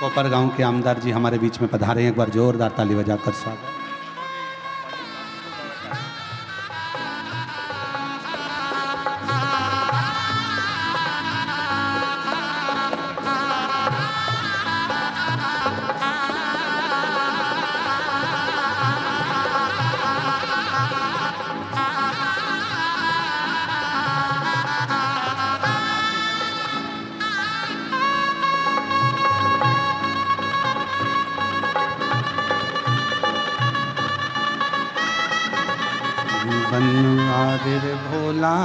कोपर गांव के आमदार जी हमारे बीच में पधारे हैं। एक बार जोरदार ताली बजाकर स्वागत। बनवादिर भोला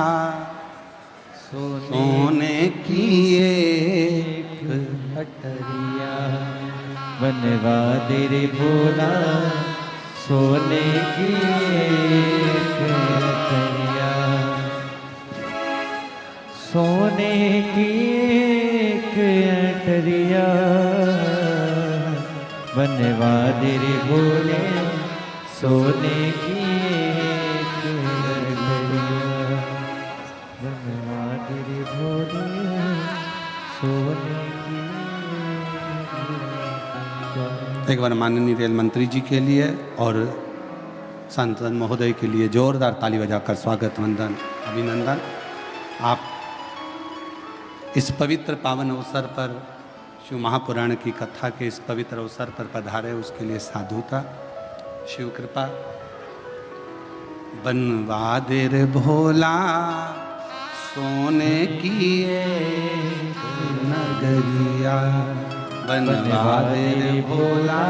सोने की एक अटरिया, बनवादिर भोला सोने की एक अटरिया, सोने की एक अटरिया, बनवादिर भोले सोने की एक बार माननीय रेल मंत्री जी के लिए और सांसद महोदय के लिए जोरदार ताली बजाकर स्वागत वंदन अभिनंदन। आप इस पवित्र पावन अवसर पर शिव महापुराण की कथा के इस पवित्र अवसर पर पधारे, उसके लिए साधुता शिव कृपा। बनवादिर भोला सोने की एक नगरिया, बनवादिर भोला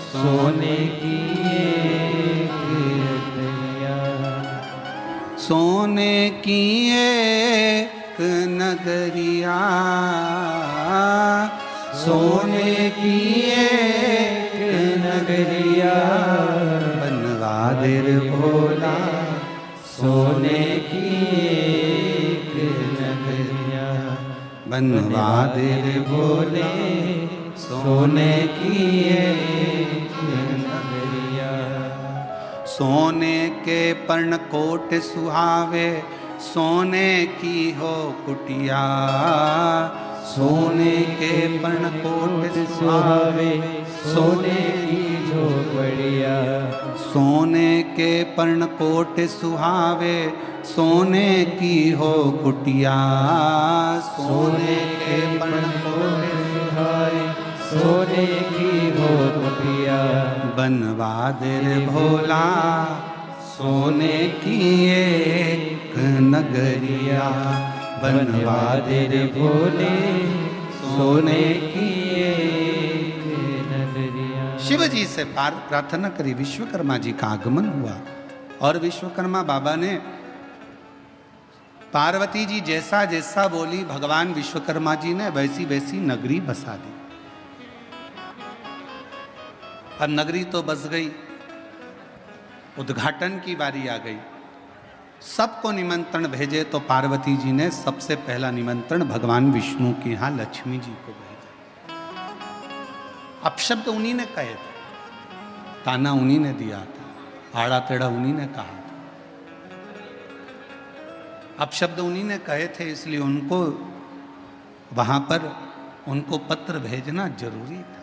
सोने की एक अटरिया, सोने की एक नगरिया, सोने की एक नगरिया, बनवादिर भोला सोने की एक नगरिया, बनवादिर भोले सोने की एक नगरिया। सोने के पर्णकोट सुहावे सोने की हो कुटिया, सोने के पर्णकोट सुहावे सोने की झोपड़िया, सोने के पर्णकोट सुहावे सोने की हो कुटिया, सोने के पर्णकोट सुहावे सोने की हो कुटिया, बनवादिर भोला सोने की एक नगरिया, बनवादिर भोले सोने की एक नगरिया। शिव जी से प्रार्थना करी, विश्वकर्मा जी का आगमन हुआ और विश्वकर्मा बाबा ने पार्वती जी जैसा जैसा बोली, भगवान विश्वकर्मा जी ने वैसी वैसी नगरी बसा दी। अब नगरी तो बस गई, उद्घाटन की बारी आ गई। सबको निमंत्रण भेजे तो पार्वती जी ने सबसे पहला निमंत्रण भगवान विष्णु के यहाँ लक्ष्मी जी को भेजा। अपशब्द उन्हीं ने कहे थे, ताना उन्हीं ने दिया था, आड़ा टेढ़ा उन्हीं ने कहा था, अपशब्द उन्हीं ने कहे थे, इसलिए उनको वहां पर उनको पत्र भेजना जरूरी था।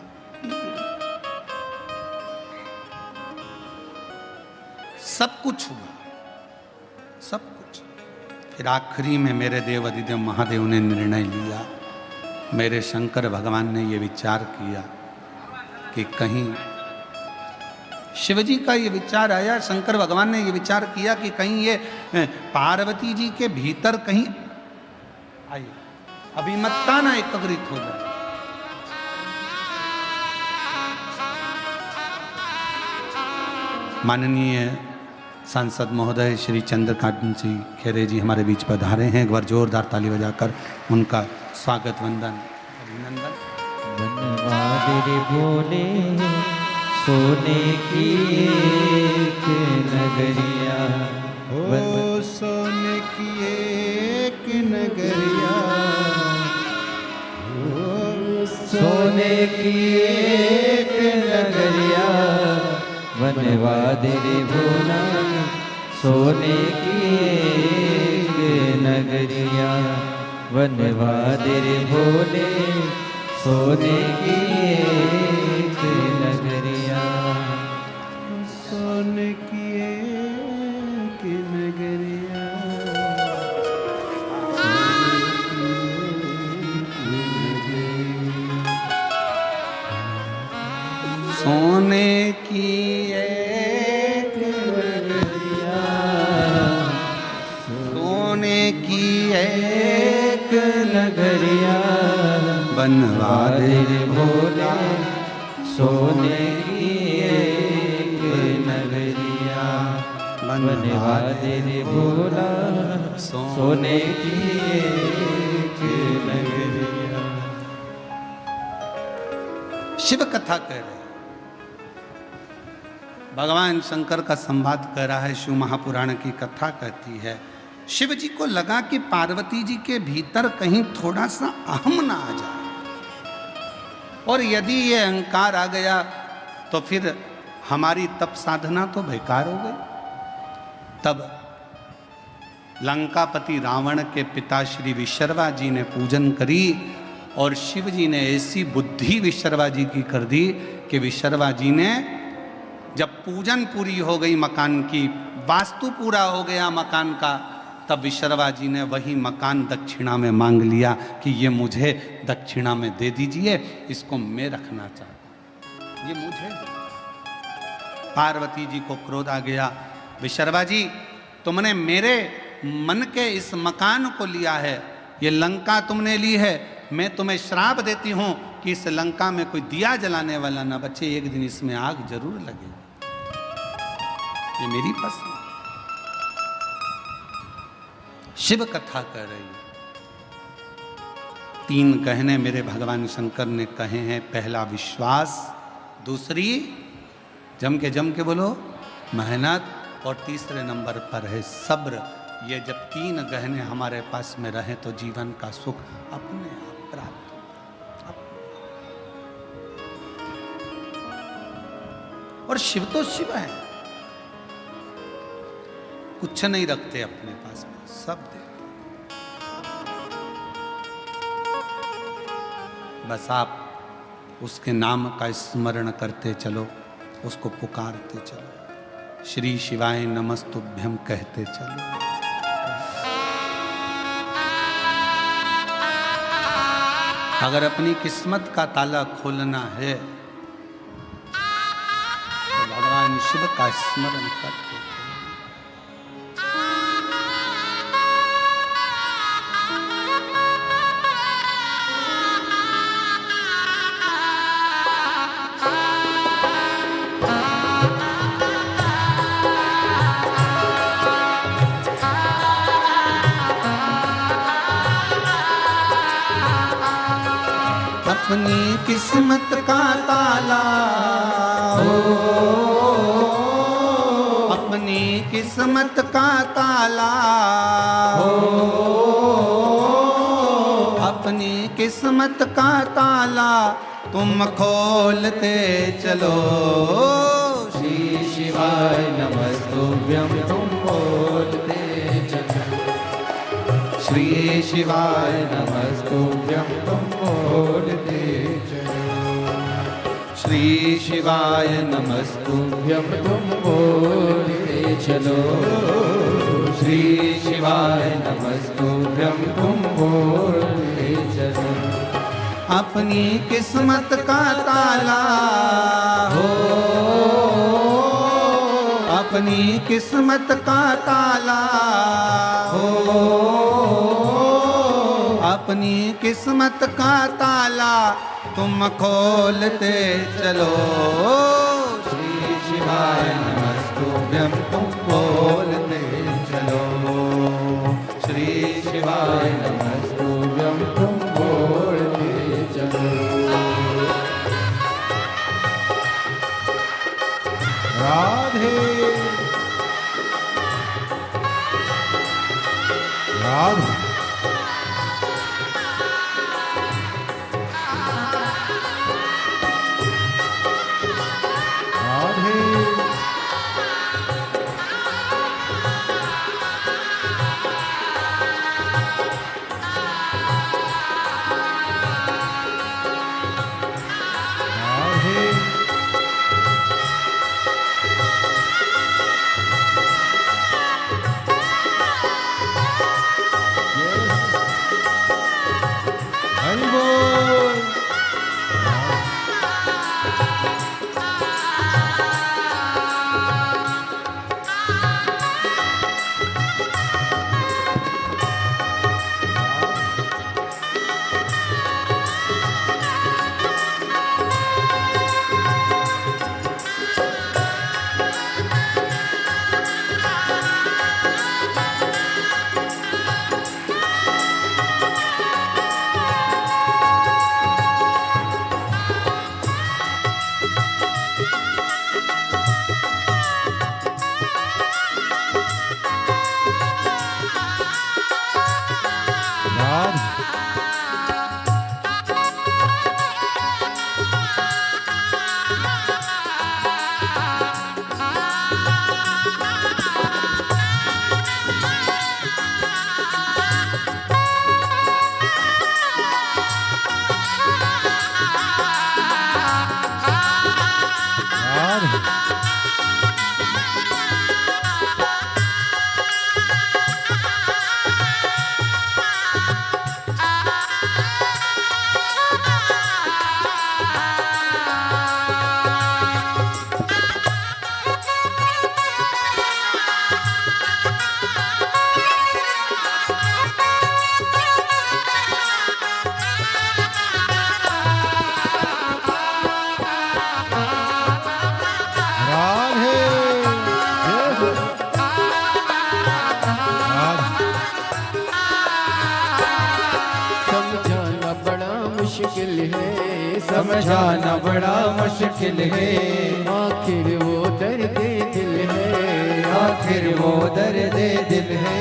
सब कुछ हुआ, सब कुछ। फिर आखिरी में मेरे देव अधिदेव महादेव ने निर्णय लिया, मेरे शंकर भगवान ने ये विचार किया कि कहीं शिवजी का ये विचार आया, शंकर भगवान ने ये विचार किया कि कहीं ये पार्वती जी के भीतर कहीं आई अभिमत्ता ना एकत्रित हो जाए। माननीय सांसद महोदय श्री चंद्रकांत जी खेरे जी हमारे बीच पधारे हैं। एक बार जोरदार ताली बजाकर उनका स्वागत वंदन अभिनंदन। धन्यवाद रे बोले सोने की एक नगरिया, ओ सोने की एक नगरिया, ओ सोने की एक नगरिया, बनवा दे रे भोला सोने की एक नगरिया, बनवा दे रे भोले सोने की एक नगरिया। सोने की एक नगरिया, सोने की एक नगरिया, सोने की एक नगरिया, बनवा दे रे भोला सोने की एक नगरिया, बनवा दे रे भोला सोने की एक नगरिया। शिव कथा कह रहे, भगवान शंकर का संवाद कर रहा है। शिव महापुराण की कथा कहती है शिव जी को लगा कि पार्वती जी के भीतर कहीं थोड़ा सा अहम ना आ जाए, और यदि ये अहंकार आ गया तो फिर हमारी तप साधना तो बेकार हो गई। तब लंकापति रावण के पिता श्री विशर्वा जी ने पूजन करी, और शिव जी ने ऐसी बुद्धि विशर्वा जी की कर दी कि विशर्वा जी ने जब पूजन पूरी हो गई, मकान की वास्तु पूरा हो गया मकान का, तब विशर्वा जी ने वही मकान दक्षिणा में मांग लिया कि ये मुझे दक्षिणा में दे दीजिए, इसको मैं रखना चाहता हूं, ये मुझे दे। पार्वती जी को क्रोध आ गया, विशर्वा जी तुमने मेरे मन के इस मकान को लिया है, ये लंका तुमने ली है, मैं तुम्हें श्राप देती हूं कि इस लंका में कोई दिया जलाने वाला ना बचे, एक दिन इसमें आग जरूर लगेगी, ये मेरी पसंद। शिव कथा कर रही है। 3 कहने मेरे भगवान शंकर ने कहे हैं। पहला विश्वास, दूसरी जम के बोलो मेहनत, और तीसरे नंबर पर है सब्र। ये जब 3 गहने हमारे पास में रहे तो जीवन का सुख अपने आप प्राप्त होता। और शिव तो शिव है, कुछ नहीं रखते अपने पास में, सब देते। बस आप उसके नाम का स्मरण करते चलो, उसको पुकारते चलो, श्री शिवाय नमस्तुभ्यम कहते चलो। अगर अपनी किस्मत का ताला खोलना है तो भगवान शिव का स्मरण करते चलो। अपनी किस्मत का ताला हो, अपनी किस्मत का ताला हो, अपनी किस्मत का ताला तुम खोलते चलो। श्री शिवाय नमस्तुभ्यं तुम बोलते चलो, श्री शिवाय नमस्तुभ्यं तुम बोलते चलो, श्री शिवाय नमस्तुभ्यं तुम बोलते चलो, श्री शिवाय नमस्तुभ्यं तुम बोलते चलो। अपनी किस्मत का ताला हो, अपनी किस्मत का ताला हो, अपनी किस्मत का ताला तुम खोलते चलो। श्री शिवाय नमस्तुभ्यं नमस्तुभ्यं तुम बोलते चलो। श्री शिवाय नमस्तुभ्यं तुम बोलते चलो। राधे राधे राधे राधे हरि बोल। राधे राधे राधे समझाना बड़ा मुश्किल है, समझाना बड़ा मुश्किल है। आखिर वो दर्द दिल है, आखिर वो दर्द दिल है।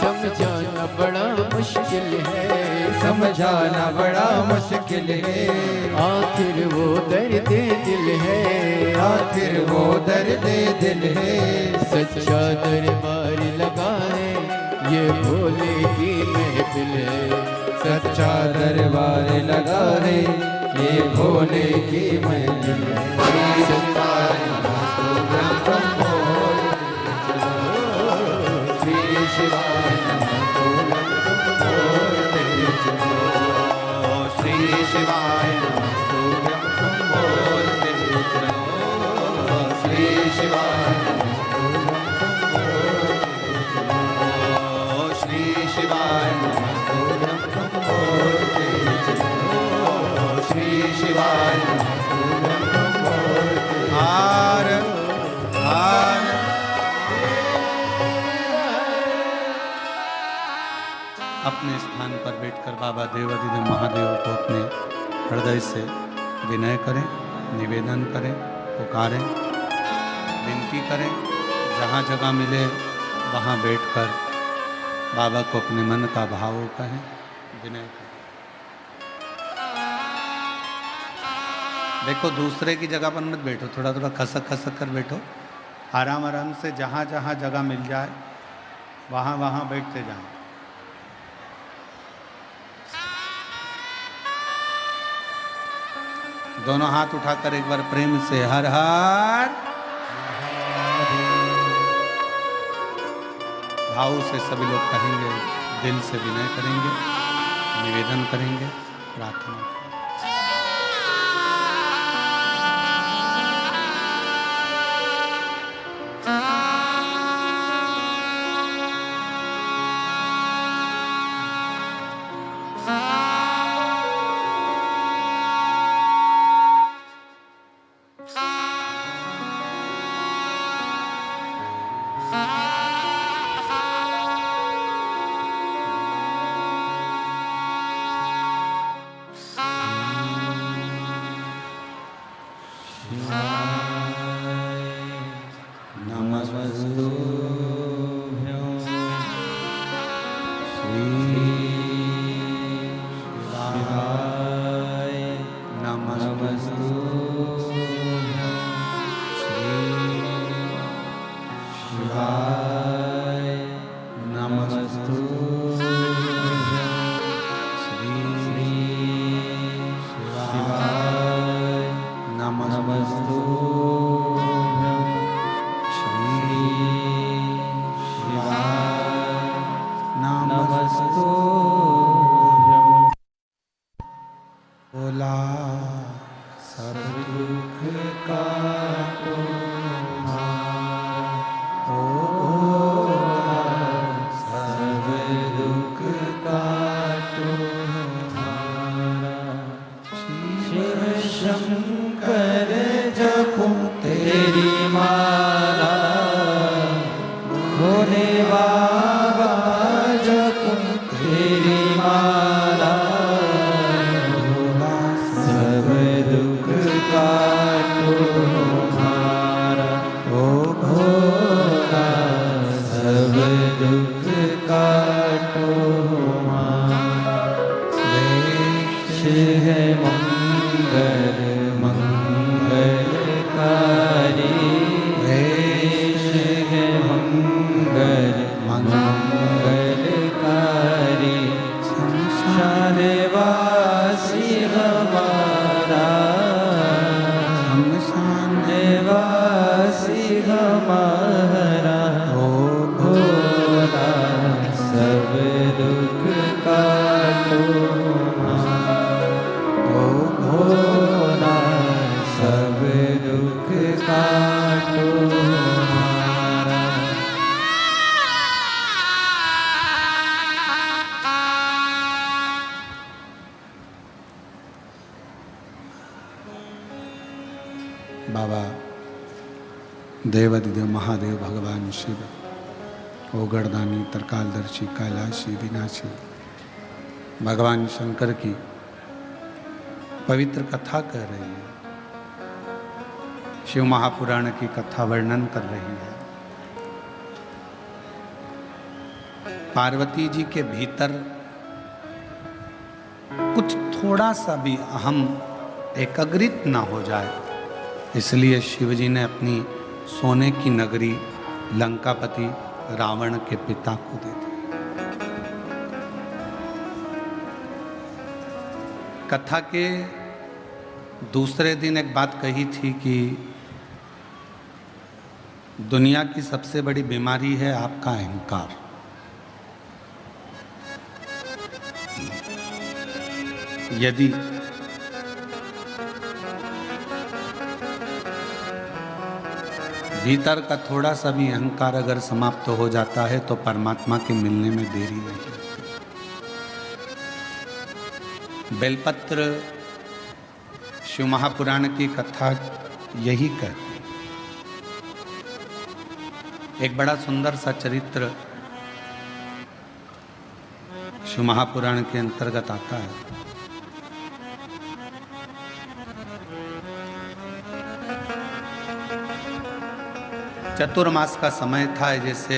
समझाना बड़ा मुश्किल है, समझाना बड़ा मुश्किल है। आखिर वो दर्द दिल है, आखिर वो दर्द दिल है। सच्चा दरबार लगा है, ये भोले की महफिल है। सच्चा दरबार लगा है, ये भोले की महफिल है। श्री शिवाय नमस्तुभ्यं तुम बोलते चलो। श्री शिवाय नमस्तुभ्यं तुम बोलते चलो। श्री शिवाय श्री शिवाय नमस्तुभ्यं तुम बोलते चलो। श्री शिवाय नमस्तुभ्यं तुम बोलते। हार हार अपने स्थान पर बैठकर बाबा देवाधिदेव महादेव को अपने हृदय से विनय करें, निवेदन करें, पुकारें, विनती करें। जहाँ जगह मिले वहाँ बैठकर बाबा को अपने मन का भाव कहें, विनय करें। देखो दूसरे की जगह पर मत बैठो, थोड़ा थोड़ा खसक खसक कर बैठो। आराम आराम से जहाँ जहाँ जगह मिल जाए वहाँ वहाँ बैठते जाओ। दोनों हाथ उठाकर एक बार प्रेम से हर हर भाव से सभी लोग कहेंगे, दिल से विनय करेंगे, निवेदन करेंगे, प्रार्थना करेंगे। शंकर जपूं तेरी माला, भोले बाबा जपूं तेरी माला, सब दुख काटो हमारा, ओ भोला सब दुख काटो हमारा। वेश है मंगल मंगलकारी, वेश है मंगल मंगलकारी, संसार वासी हमारा, शमशान वासी हमारा, ओ भोला सब दुख काटो हमारा, ओ भोला सब दुख काटो हमारा। बाबा देवाधिदेव महादेव भगवान शिव, ओगरदानी तरकालदर्शी कैलाशी विनाशी भगवान शंकर की पवित्र कथा कह रही है, शिव महापुराण की कथा वर्णन कर रही है। पार्वती जी के भीतर कुछ थोड़ा सा भी अहम एकाग्रित ना हो जाए, इसलिए शिव जी ने अपनी सोने की नगरी लंकापति रावण के पिता को दे दी। कथा के दूसरे दिन एक बात कही थी कि दुनिया की सबसे बड़ी बीमारी है आपका अहंकार। यदि भीतर का थोड़ा सा भी अहंकार अगर समाप्त हो जाता है तो परमात्मा के मिलने में देरी नहीं लगती। बेलपत्र शिव महापुराण की कथा यही कहती है। एक बड़ा सुंदर सा चरित्र शिव महापुराण के अंतर्गत आता है। चतुर्मास का समय था, जैसे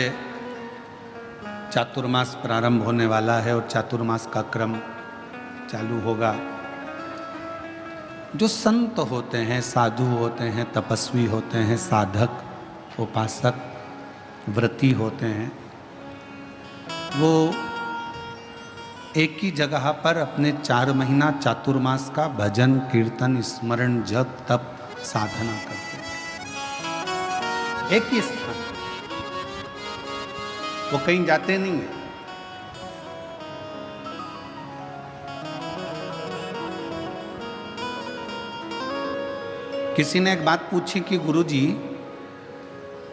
चातुर्मास प्रारंभ होने वाला है और चातुर्मास का क्रम चालू होगा। जो संत होते हैं, साधु होते हैं, तपस्वी होते हैं, साधक, उपासक, व्रती होते हैं, वो एक ही जगह पर अपने 4 महीना चातुर्मास का भजन, कीर्तन, स्मरण, जप, तप, साधना करते हैं एक ही स्थान। वो कहीं जाते नहीं है। किसी ने एक बात पूछी कि गुरुजी,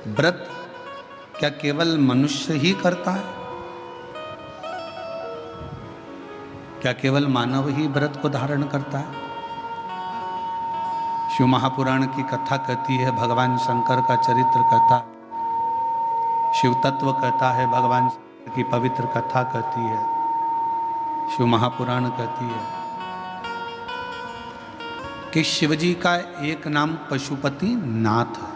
व्रत क्या केवल मनुष्य ही करता है? क्या केवल मानव ही व्रत को धारण करता है? शिव महापुराण की कथा कहती है, भगवान शंकर का चरित्र कहता है, शिव तत्व कहता है, भगवान शंकर की पवित्र कथा कहती है, शिव महापुराण कहती है कि शिवजी का एक नाम पशुपति नाथ है।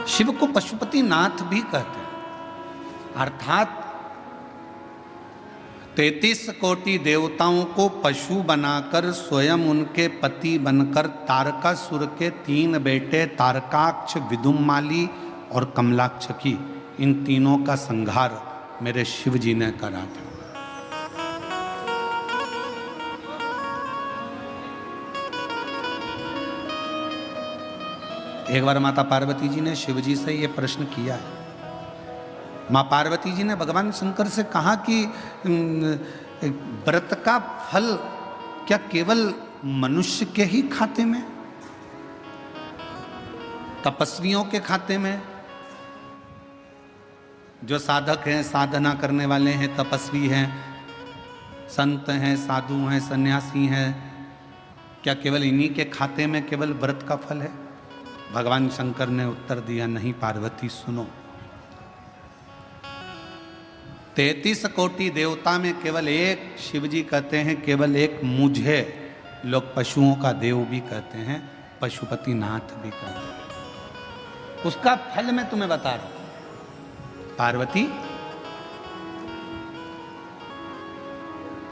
शिव को पशुपति नाथ भी कहते हैं, अर्थात 33 कोटि देवताओं को पशु बनाकर स्वयं उनके पति बनकर तारकासुर के 3 बेटे तारकाक्ष, विदुम्माली और कमलाक्ष की, इन तीनों का संहार मेरे शिव जी ने करा था। एक बार माता पार्वती जी ने शिव जी से ये प्रश्न किया है। माँ पार्वती जी ने भगवान शंकर से कहा कि व्रत का फल क्या केवल मनुष्य के ही खाते में, तपस्वियों के खाते में, जो साधक हैं, साधना करने वाले हैं, तपस्वी हैं, संत हैं, साधु हैं, सन्यासी हैं, क्या केवल इन्हीं के खाते में केवल व्रत का फल है? भगवान शंकर ने उत्तर दिया, नहीं पार्वती सुनो, 33 कोटि देवता में केवल एक शिव जी कहते हैं, केवल एक मुझे लोग पशुओं का देव भी कहते हैं, पशुपति नाथ भी कहते हैं। उसका फल मैं तुम्हें बता रहा हूं। पार्वती,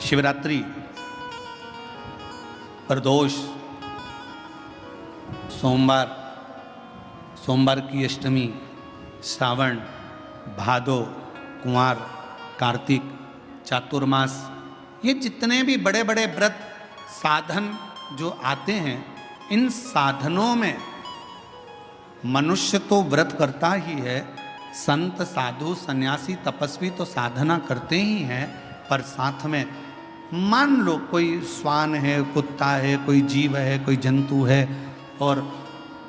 शिवरात्रि, प्रदोष, सोमवार, सोमवार की अष्टमी, श्रावण, भादो, कुंवार, कार्तिक, चातुर्मास, ये जितने भी बड़े बड़े व्रत साधन जो आते हैं, इन साधनों में मनुष्य तो व्रत करता ही है, संत, साधु, सन्यासी, तपस्वी तो साधना करते ही हैं, पर साथ में मान लो कोई श्वान है, कुत्ता है, कोई जीव है, कोई जंतु है, और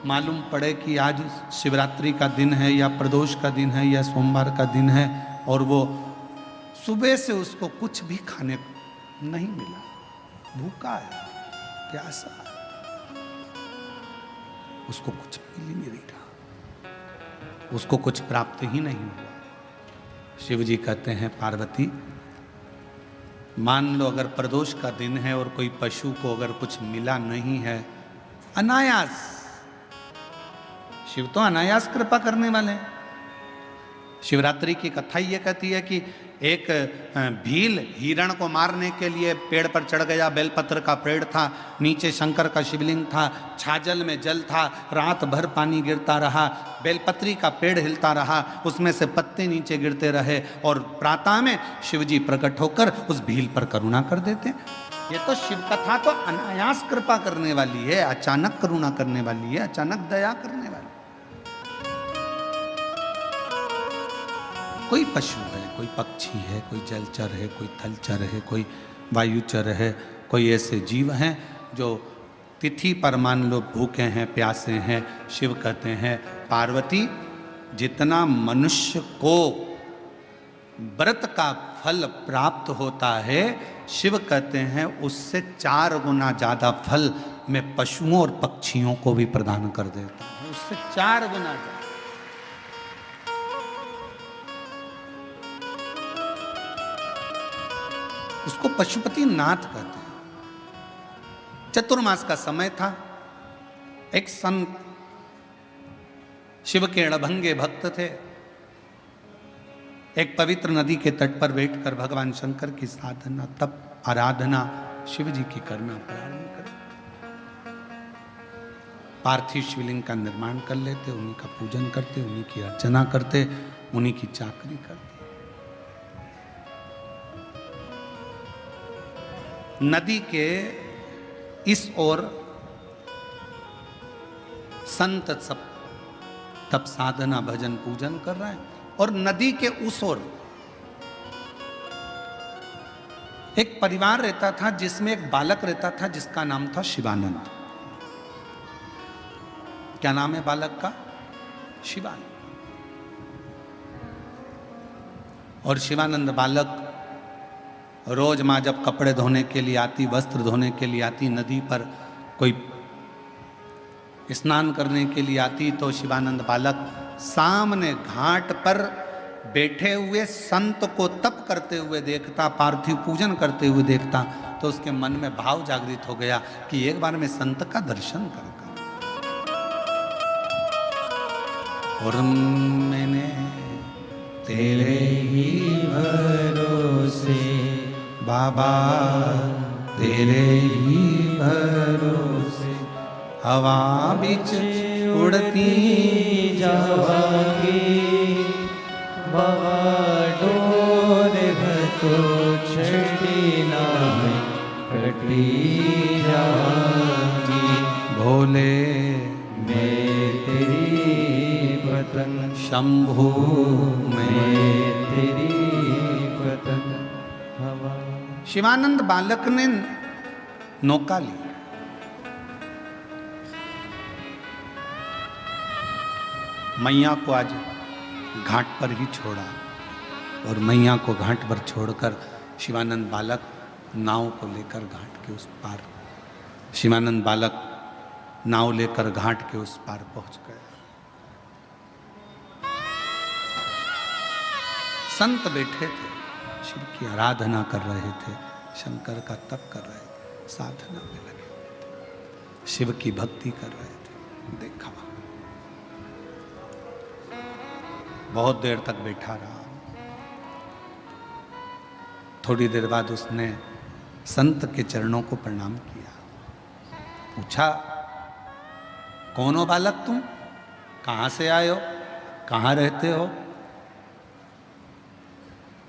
मालूम पड़े कि आज शिवरात्रि का दिन है या प्रदोष का दिन है या सोमवार का दिन है, और वो सुबह से उसको कुछ भी खाने को नहीं मिला, भूखा है, प्यासा है, उसको कुछ मिल ही नहीं रहा, उसको कुछ प्राप्त ही नहीं हुआ। शिव जी कहते हैं, पार्वती मान लो अगर प्रदोष का दिन है और कोई पशु को अगर कुछ मिला नहीं है, अनायास, शिव तो अनायास कृपा करने वाले हैं। शिवरात्रि की कथा ये कहती है कि एक भील हिरण को मारने के लिए पेड़ पर चढ़ गया, बेलपत्र का पेड़ था, नीचे शंकर का शिवलिंग था, छाजल में जल था, रात भर पानी गिरता रहा, बेलपत्री का पेड़ हिलता रहा, उसमें से पत्ते नीचे गिरते रहे, और प्रातः में शिवजी प्रकट होकर उस भील पर करुणा कर देते। ये तो शिव कथा तो अनायास कृपा करने वाली है, अचानक करुणा करने वाली है, अचानक दया करने वाली। कोई पशु है, कोई पक्षी है, कोई जलचर है, कोई थलचर है, कोई वायुचर है, कोई ऐसे जीव हैं जो तिथि पर मान लो भूखे हैं, प्यासे हैं, शिव कहते हैं, पार्वती जितना मनुष्य को व्रत का फल प्राप्त होता है, शिव कहते हैं उससे 4 गुना ज्यादा फल मैं पशुओं और पक्षियों को भी प्रदान कर देता हूं, उससे 4 गुना ज्यादा। उसको पशुपति नाथ कहते हैं। चतुर्मास का समय था, एक संत शिव के अड़भंगे भक्त थे, एक पवित्र नदी के तट पर बैठकर भगवान शंकर की साधना, तप, आराधना शिव जी की करना प्रारंभ कर, पार्थिव शिवलिंग का निर्माण कर लेते, उन्हीं का पूजन करते, उन्हीं की अर्चना करते, उन्हीं की चाकरी करते। नदी के इस ओर संत सब तप, साधना, भजन, पूजन कर रहे हैं, और नदी के उस ओर एक परिवार रहता था जिसमें एक बालक रहता था जिसका नाम था शिवानंद। क्या नाम है बालक का? शिवानंद। और शिवानंद बालक रोज माँ जब कपड़े धोने के लिए आती, वस्त्र धोने के लिए आती, नदी पर कोई स्नान करने के लिए आती, तो शिवानंद बालक सामने घाट पर बैठे हुए संत को तप करते हुए देखता, पार्थिव पूजन करते हुए देखता, तो उसके मन में भाव जागृत हो गया कि एक बार मैं संत का दर्शन करूंगा। और मैंने तेरे ही भरोसे बाबा, तेरे ही भरोसे हवा बिच उड़ती जावांगी, बाबा डोर घतो छड़ी नाम कटी जावांगी। भोले मैं तेरी पतंग, शंभू मैं तेरी पतंग हवा। शिवानंद बालक ने नौका ली, मैया को आज घाट पर ही छोड़ा, और मैया को घाट पर छोड़कर शिवानंद बालक नाव को लेकर घाट के उस पार, शिवानंद बालक नाव लेकर घाट के उस पार पहुंच गए। संत बैठे थे, शिव की आराधना कर रहे थे, शंकर का तप कर रहे थे, साधना में लगे थे, शिव की भक्ति कर रहे थे। देखा बहुत देर तक बैठा रहा। थोड़ी देर बाद उसने संत के चरणों को प्रणाम किया, पूछा, कौन हो बालक तुम, कहां से आए हो, कहां रहते हो?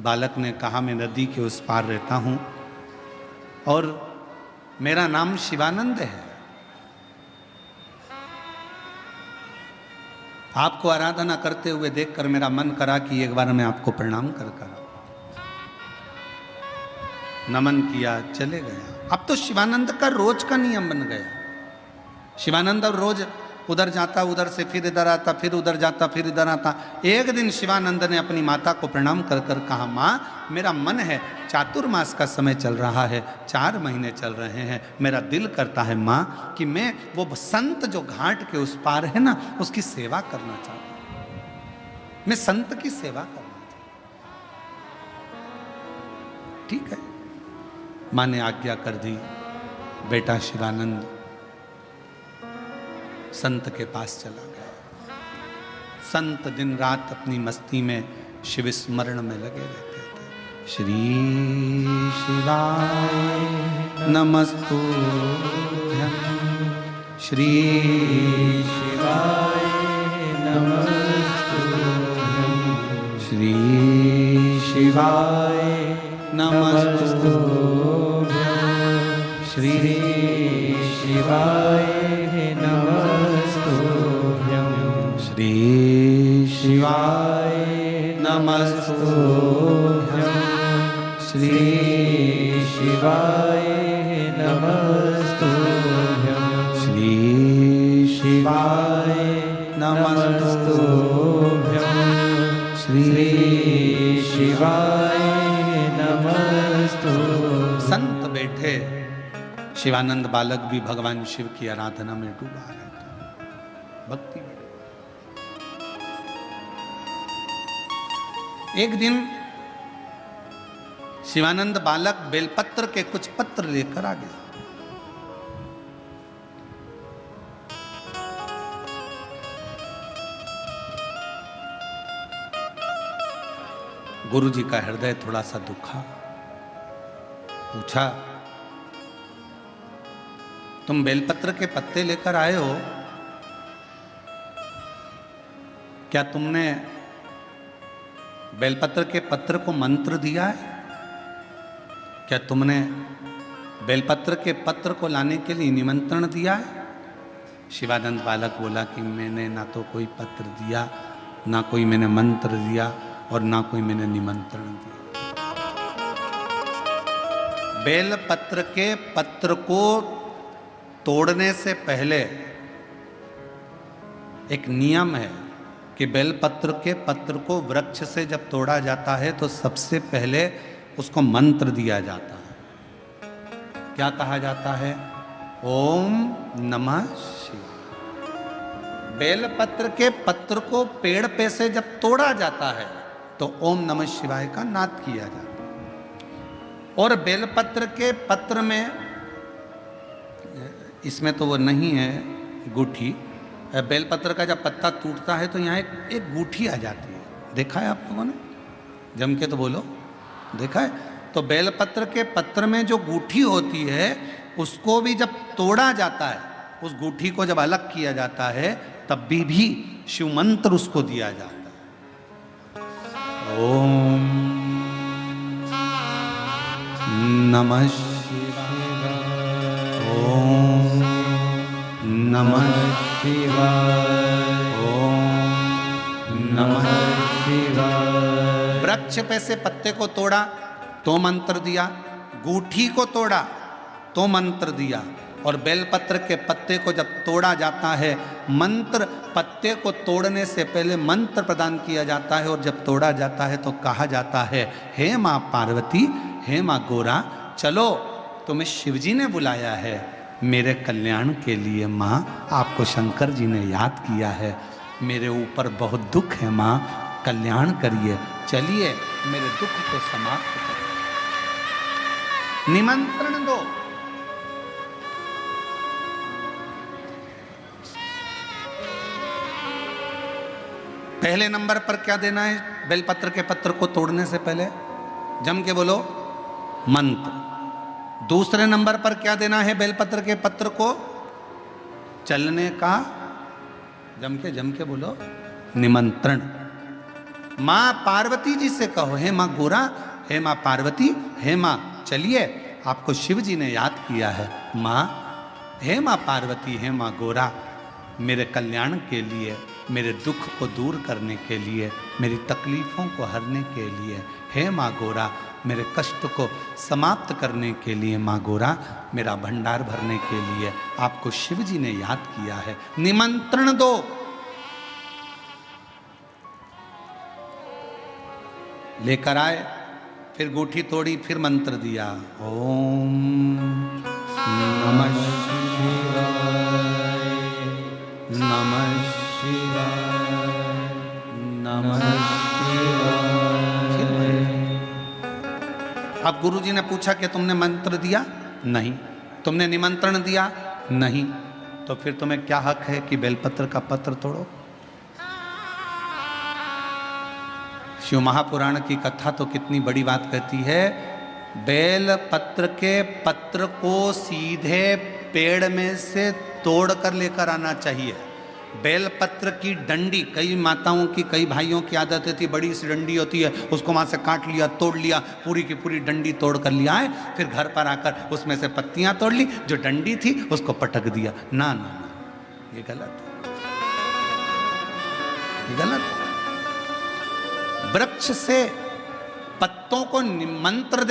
बालक ने कहा, मैं नदी के उस पार रहता हूं और मेरा नाम शिवानंद है। आपको आराधना करते हुए देखकर मेरा मन करा कि एक बार मैं आपको प्रणाम कर नमन किया, चले गया। अब तो शिवानंद का रोज का नियम बन गया। शिवानंद अब रोज उधर जाता, उधर से फिर इधर आता, फिर उधर जाता, फिर इधर आता। एक दिन शिवानंद ने अपनी माता को प्रणाम कर कर कहा, माँ मेरा मन है, चातुर्मास का समय चल रहा है, 4 महीने चल रहे हैं, मेरा दिल करता है माँ कि मैं वो संत जो घाट के उस पार है ना, उसकी सेवा करना चाहता हूँ, मैं संत की सेवा करना चाहता हूँ। ठीक है, माँ ने आज्ञा कर दी। बेटा शिवानंद संत के पास चला गया। संत दिन रात अपनी मस्ती में शिव स्मरण में लगे रहते थे। श्री शिवाय नमस्तुभ्यं, श्री शिवाय नमस्तुभ्यं, श्री शिवाय नमस्तुभ्यं, श्री शिवाय श्री शिवाय नमस्तुभ्यं, श्री शिवाय नमस्तुभ्यं, श्री शिवाय नमस्तुभ्यं, श्री शिवाय नमस्तुभ्यं। संत बैठे, शिवानंद बालक भी भगवान शिव की आराधना में डूबा रहता, भक्ति में। एक दिन शिवानंद बालक बेलपत्र के कुछ पत्र लेकर आ गया। गुरुजी का हृदय थोड़ा सा दुखा, पूछा, तुम बेलपत्र के पत्ते लेकर आए हो, क्या तुमने बेलपत्र के पत्र को मंत्र दिया है? क्या तुमने बेलपत्र के पत्र को लाने के लिए निमंत्रण दिया है? शिवानंद बालक बोला कि मैंने ना तो कोई पत्र दिया, ना कोई मैंने मंत्र दिया और ना कोई मैंने निमंत्रण दिया। बेलपत्र के पत्र को तोड़ने से पहले एक नियम है कि बेलपत्र के पत्र को वृक्ष से जब तोड़ा जाता है तो सबसे पहले उसको मंत्र दिया जाता है। क्या कहा जाता है? ओम नमः शिवाय। बेलपत्र के पत्र को पेड़ पे से जब तोड़ा जाता है तो ओम नमः शिवाय का नाद किया जाता है। और बेलपत्र के पत्र में, इसमें तो वो नहीं है गूठी, बेलपत्र का जब पत्ता टूटता है तो यहाँ एक गूठी आ जाती है। देखा है आप लोगों ने? जम के तो बोलो, देखा है? तो बेलपत्र के पत्र में जो गूठी होती है उसको भी जब तोड़ा जाता है, उस गूठी को जब अलग किया जाता है तब भी शिव मंत्र उसको दिया जाता है। ओम नमः शिवाय, ओम नमः शिवाय, ओम नमः शिवाय। वृक्ष पे से पत्ते को तोड़ा तो मंत्र दिया, गूठी को तोड़ा तो मंत्र दिया, और बेलपत्र के पत्ते को जब तोड़ा जाता है, मंत्र पत्ते को तोड़ने से पहले मंत्र प्रदान किया जाता है, और जब तोड़ा जाता है तो कहा जाता है, हे माँ पार्वती, हे माँ गोरा, चलो तुम्हें शिवजी ने बुलाया है मेरे कल्याण के लिए। माँ, आपको शंकर जी ने याद किया है, मेरे ऊपर बहुत दुख है माँ, कल्याण करिए, चलिए मेरे दुख को समाप्त करिए, निमंत्रण दो। पहले नंबर पर क्या देना है बेलपत्र के पत्र को तोड़ने से पहले? जम के बोलो, मंत्र। दूसरे नंबर पर क्या देना है बेलपत्र के पत्र को चलने का? जम के बोलो, निमंत्रण। मां पार्वती जी से कहो, हे मां गोरा, हे मां पार्वती, हे मां चलिए, आपको शिव जी ने याद किया है। मां, हे मां पार्वती, हे मां गोरा, मेरे कल्याण के लिए, मेरे दुख को दूर करने के लिए, मेरी तकलीफों को हरने के लिए, हे मां गोरा, मेरे कष्ट को समाप्त करने के लिए, मां गोरा, मेरा भंडार भरने के लिए आपको शिव जी ने याद किया है, निमंत्रण दो। लेकर आए, फिर गूठी तोड़ी, फिर मंत्र दिया, ओम नमः शिवाय, नमः शिवाय, नमः शिवाय। अब गुरुजी ने पूछा कि तुमने मंत्र दिया? नहीं। तुमने निमंत्रण दिया? नहीं। तो फिर तुम्हें क्या हक है कि बेलपत्र का पत्र तोड़ो? शिव महापुराण की कथा तो कितनी बड़ी बात कहती है, बेल पत्र के पत्र को सीधे पेड़ में से तोड़ कर लेकर आना चाहिए। बेल पत्र की डंडी, कई माताओं की, कई भाइयों की आदत होती है, बड़ी सी डंडी होती है, उसको वहाँ से काट लिया, तोड़ लिया, पूरी की पूरी डंडी तोड़ कर लिया है, फिर घर पर आकर उसमें से पत्तियाँ तोड़ ली, जो डंडी थी उसको पटक दिया। ना ना ना, ये गलत है, ये गलत है। वृक्ष से पत्तों को निमंत्रण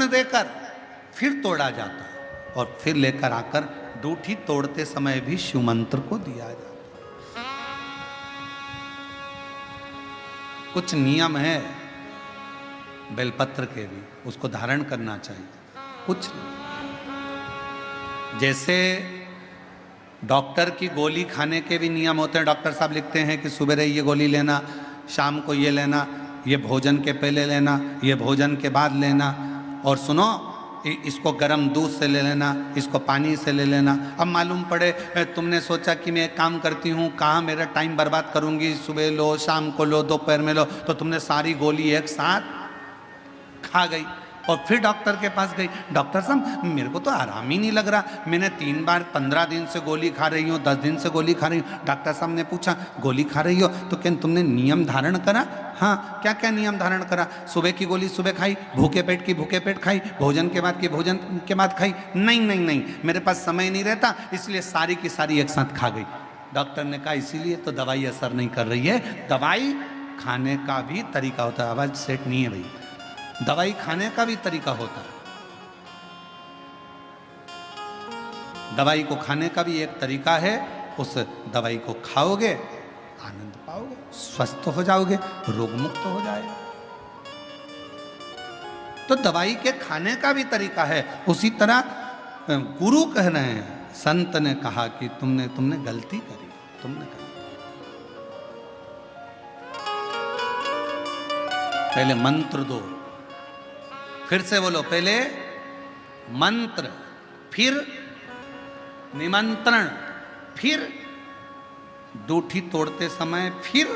देकर फिर तोड़ा जाता है, और फिर लेकर आकर डूठी तोड़ते समय भी शिव मंत्र को दिया जाता है। कुछ नियम है बेलपत्र के भी, उसको धारण करना चाहिए। कुछ नहीं। जैसे डॉक्टर की गोली खाने के भी नियम होते हैं। डॉक्टर साहब लिखते हैं कि सुबह ये गोली लेना, शाम को ये लेना, ये भोजन के पहले लेना, ये भोजन के बाद लेना, और सुनो इसको गर्म दूध से ले लेना, इसको पानी से ले लेना। अब मालूम पड़े तुमने सोचा कि मैं एक काम करती हूँ, कहाँ मेरा टाइम बर्बाद करूँगी, सुबह लो, शाम को लो, दोपहर में लो, तो तुमने सारी गोली एक साथ खा गई, और फिर डॉक्टर के पास गई, डॉक्टर साहब मेरे को तो आराम ही नहीं लग रहा, मैंने 3 बार 15 दिन से गोली खा रही हूँ, 10 दिन से गोली खा रही हूँ। डॉक्टर साहब ने पूछा गोली खा रही हो तो क्या तुमने नियम धारण करा? हाँ। क्या क्या नियम धारण करा? सुबह की गोली सुबह खाई, भूखे पेट की भूखे पेट खाई, भोजन के बाद की भोजन के बाद खाई? नहीं नहीं नहीं, मेरे पास समय नहीं रहता, इसलिए सारी की सारी एक साथ खा गई। डॉक्टर ने कहा इसीलिए तो दवाई असर नहीं कर रही है। दवाई खाने का भी तरीका होता है। आवाज सेट नहीं है भाई। दवाई खाने का भी तरीका होता है। दवाई को खाने का भी एक तरीका है। उस दवाई को खाओगे, आनंद पाओगे, स्वस्थ हो जाओगे, रोग मुक्त हो जाएगा। तो दवाई के खाने का भी तरीका है। उसी तरह गुरु कह रहे हैं, संत ने कहा कि तुमने गलती करी, तुमने करी। पहले मंत्र दो, फिर से बोलो, पहले मंत्र, फिर निमंत्रण, फिर दूठी तोड़ते समय फिर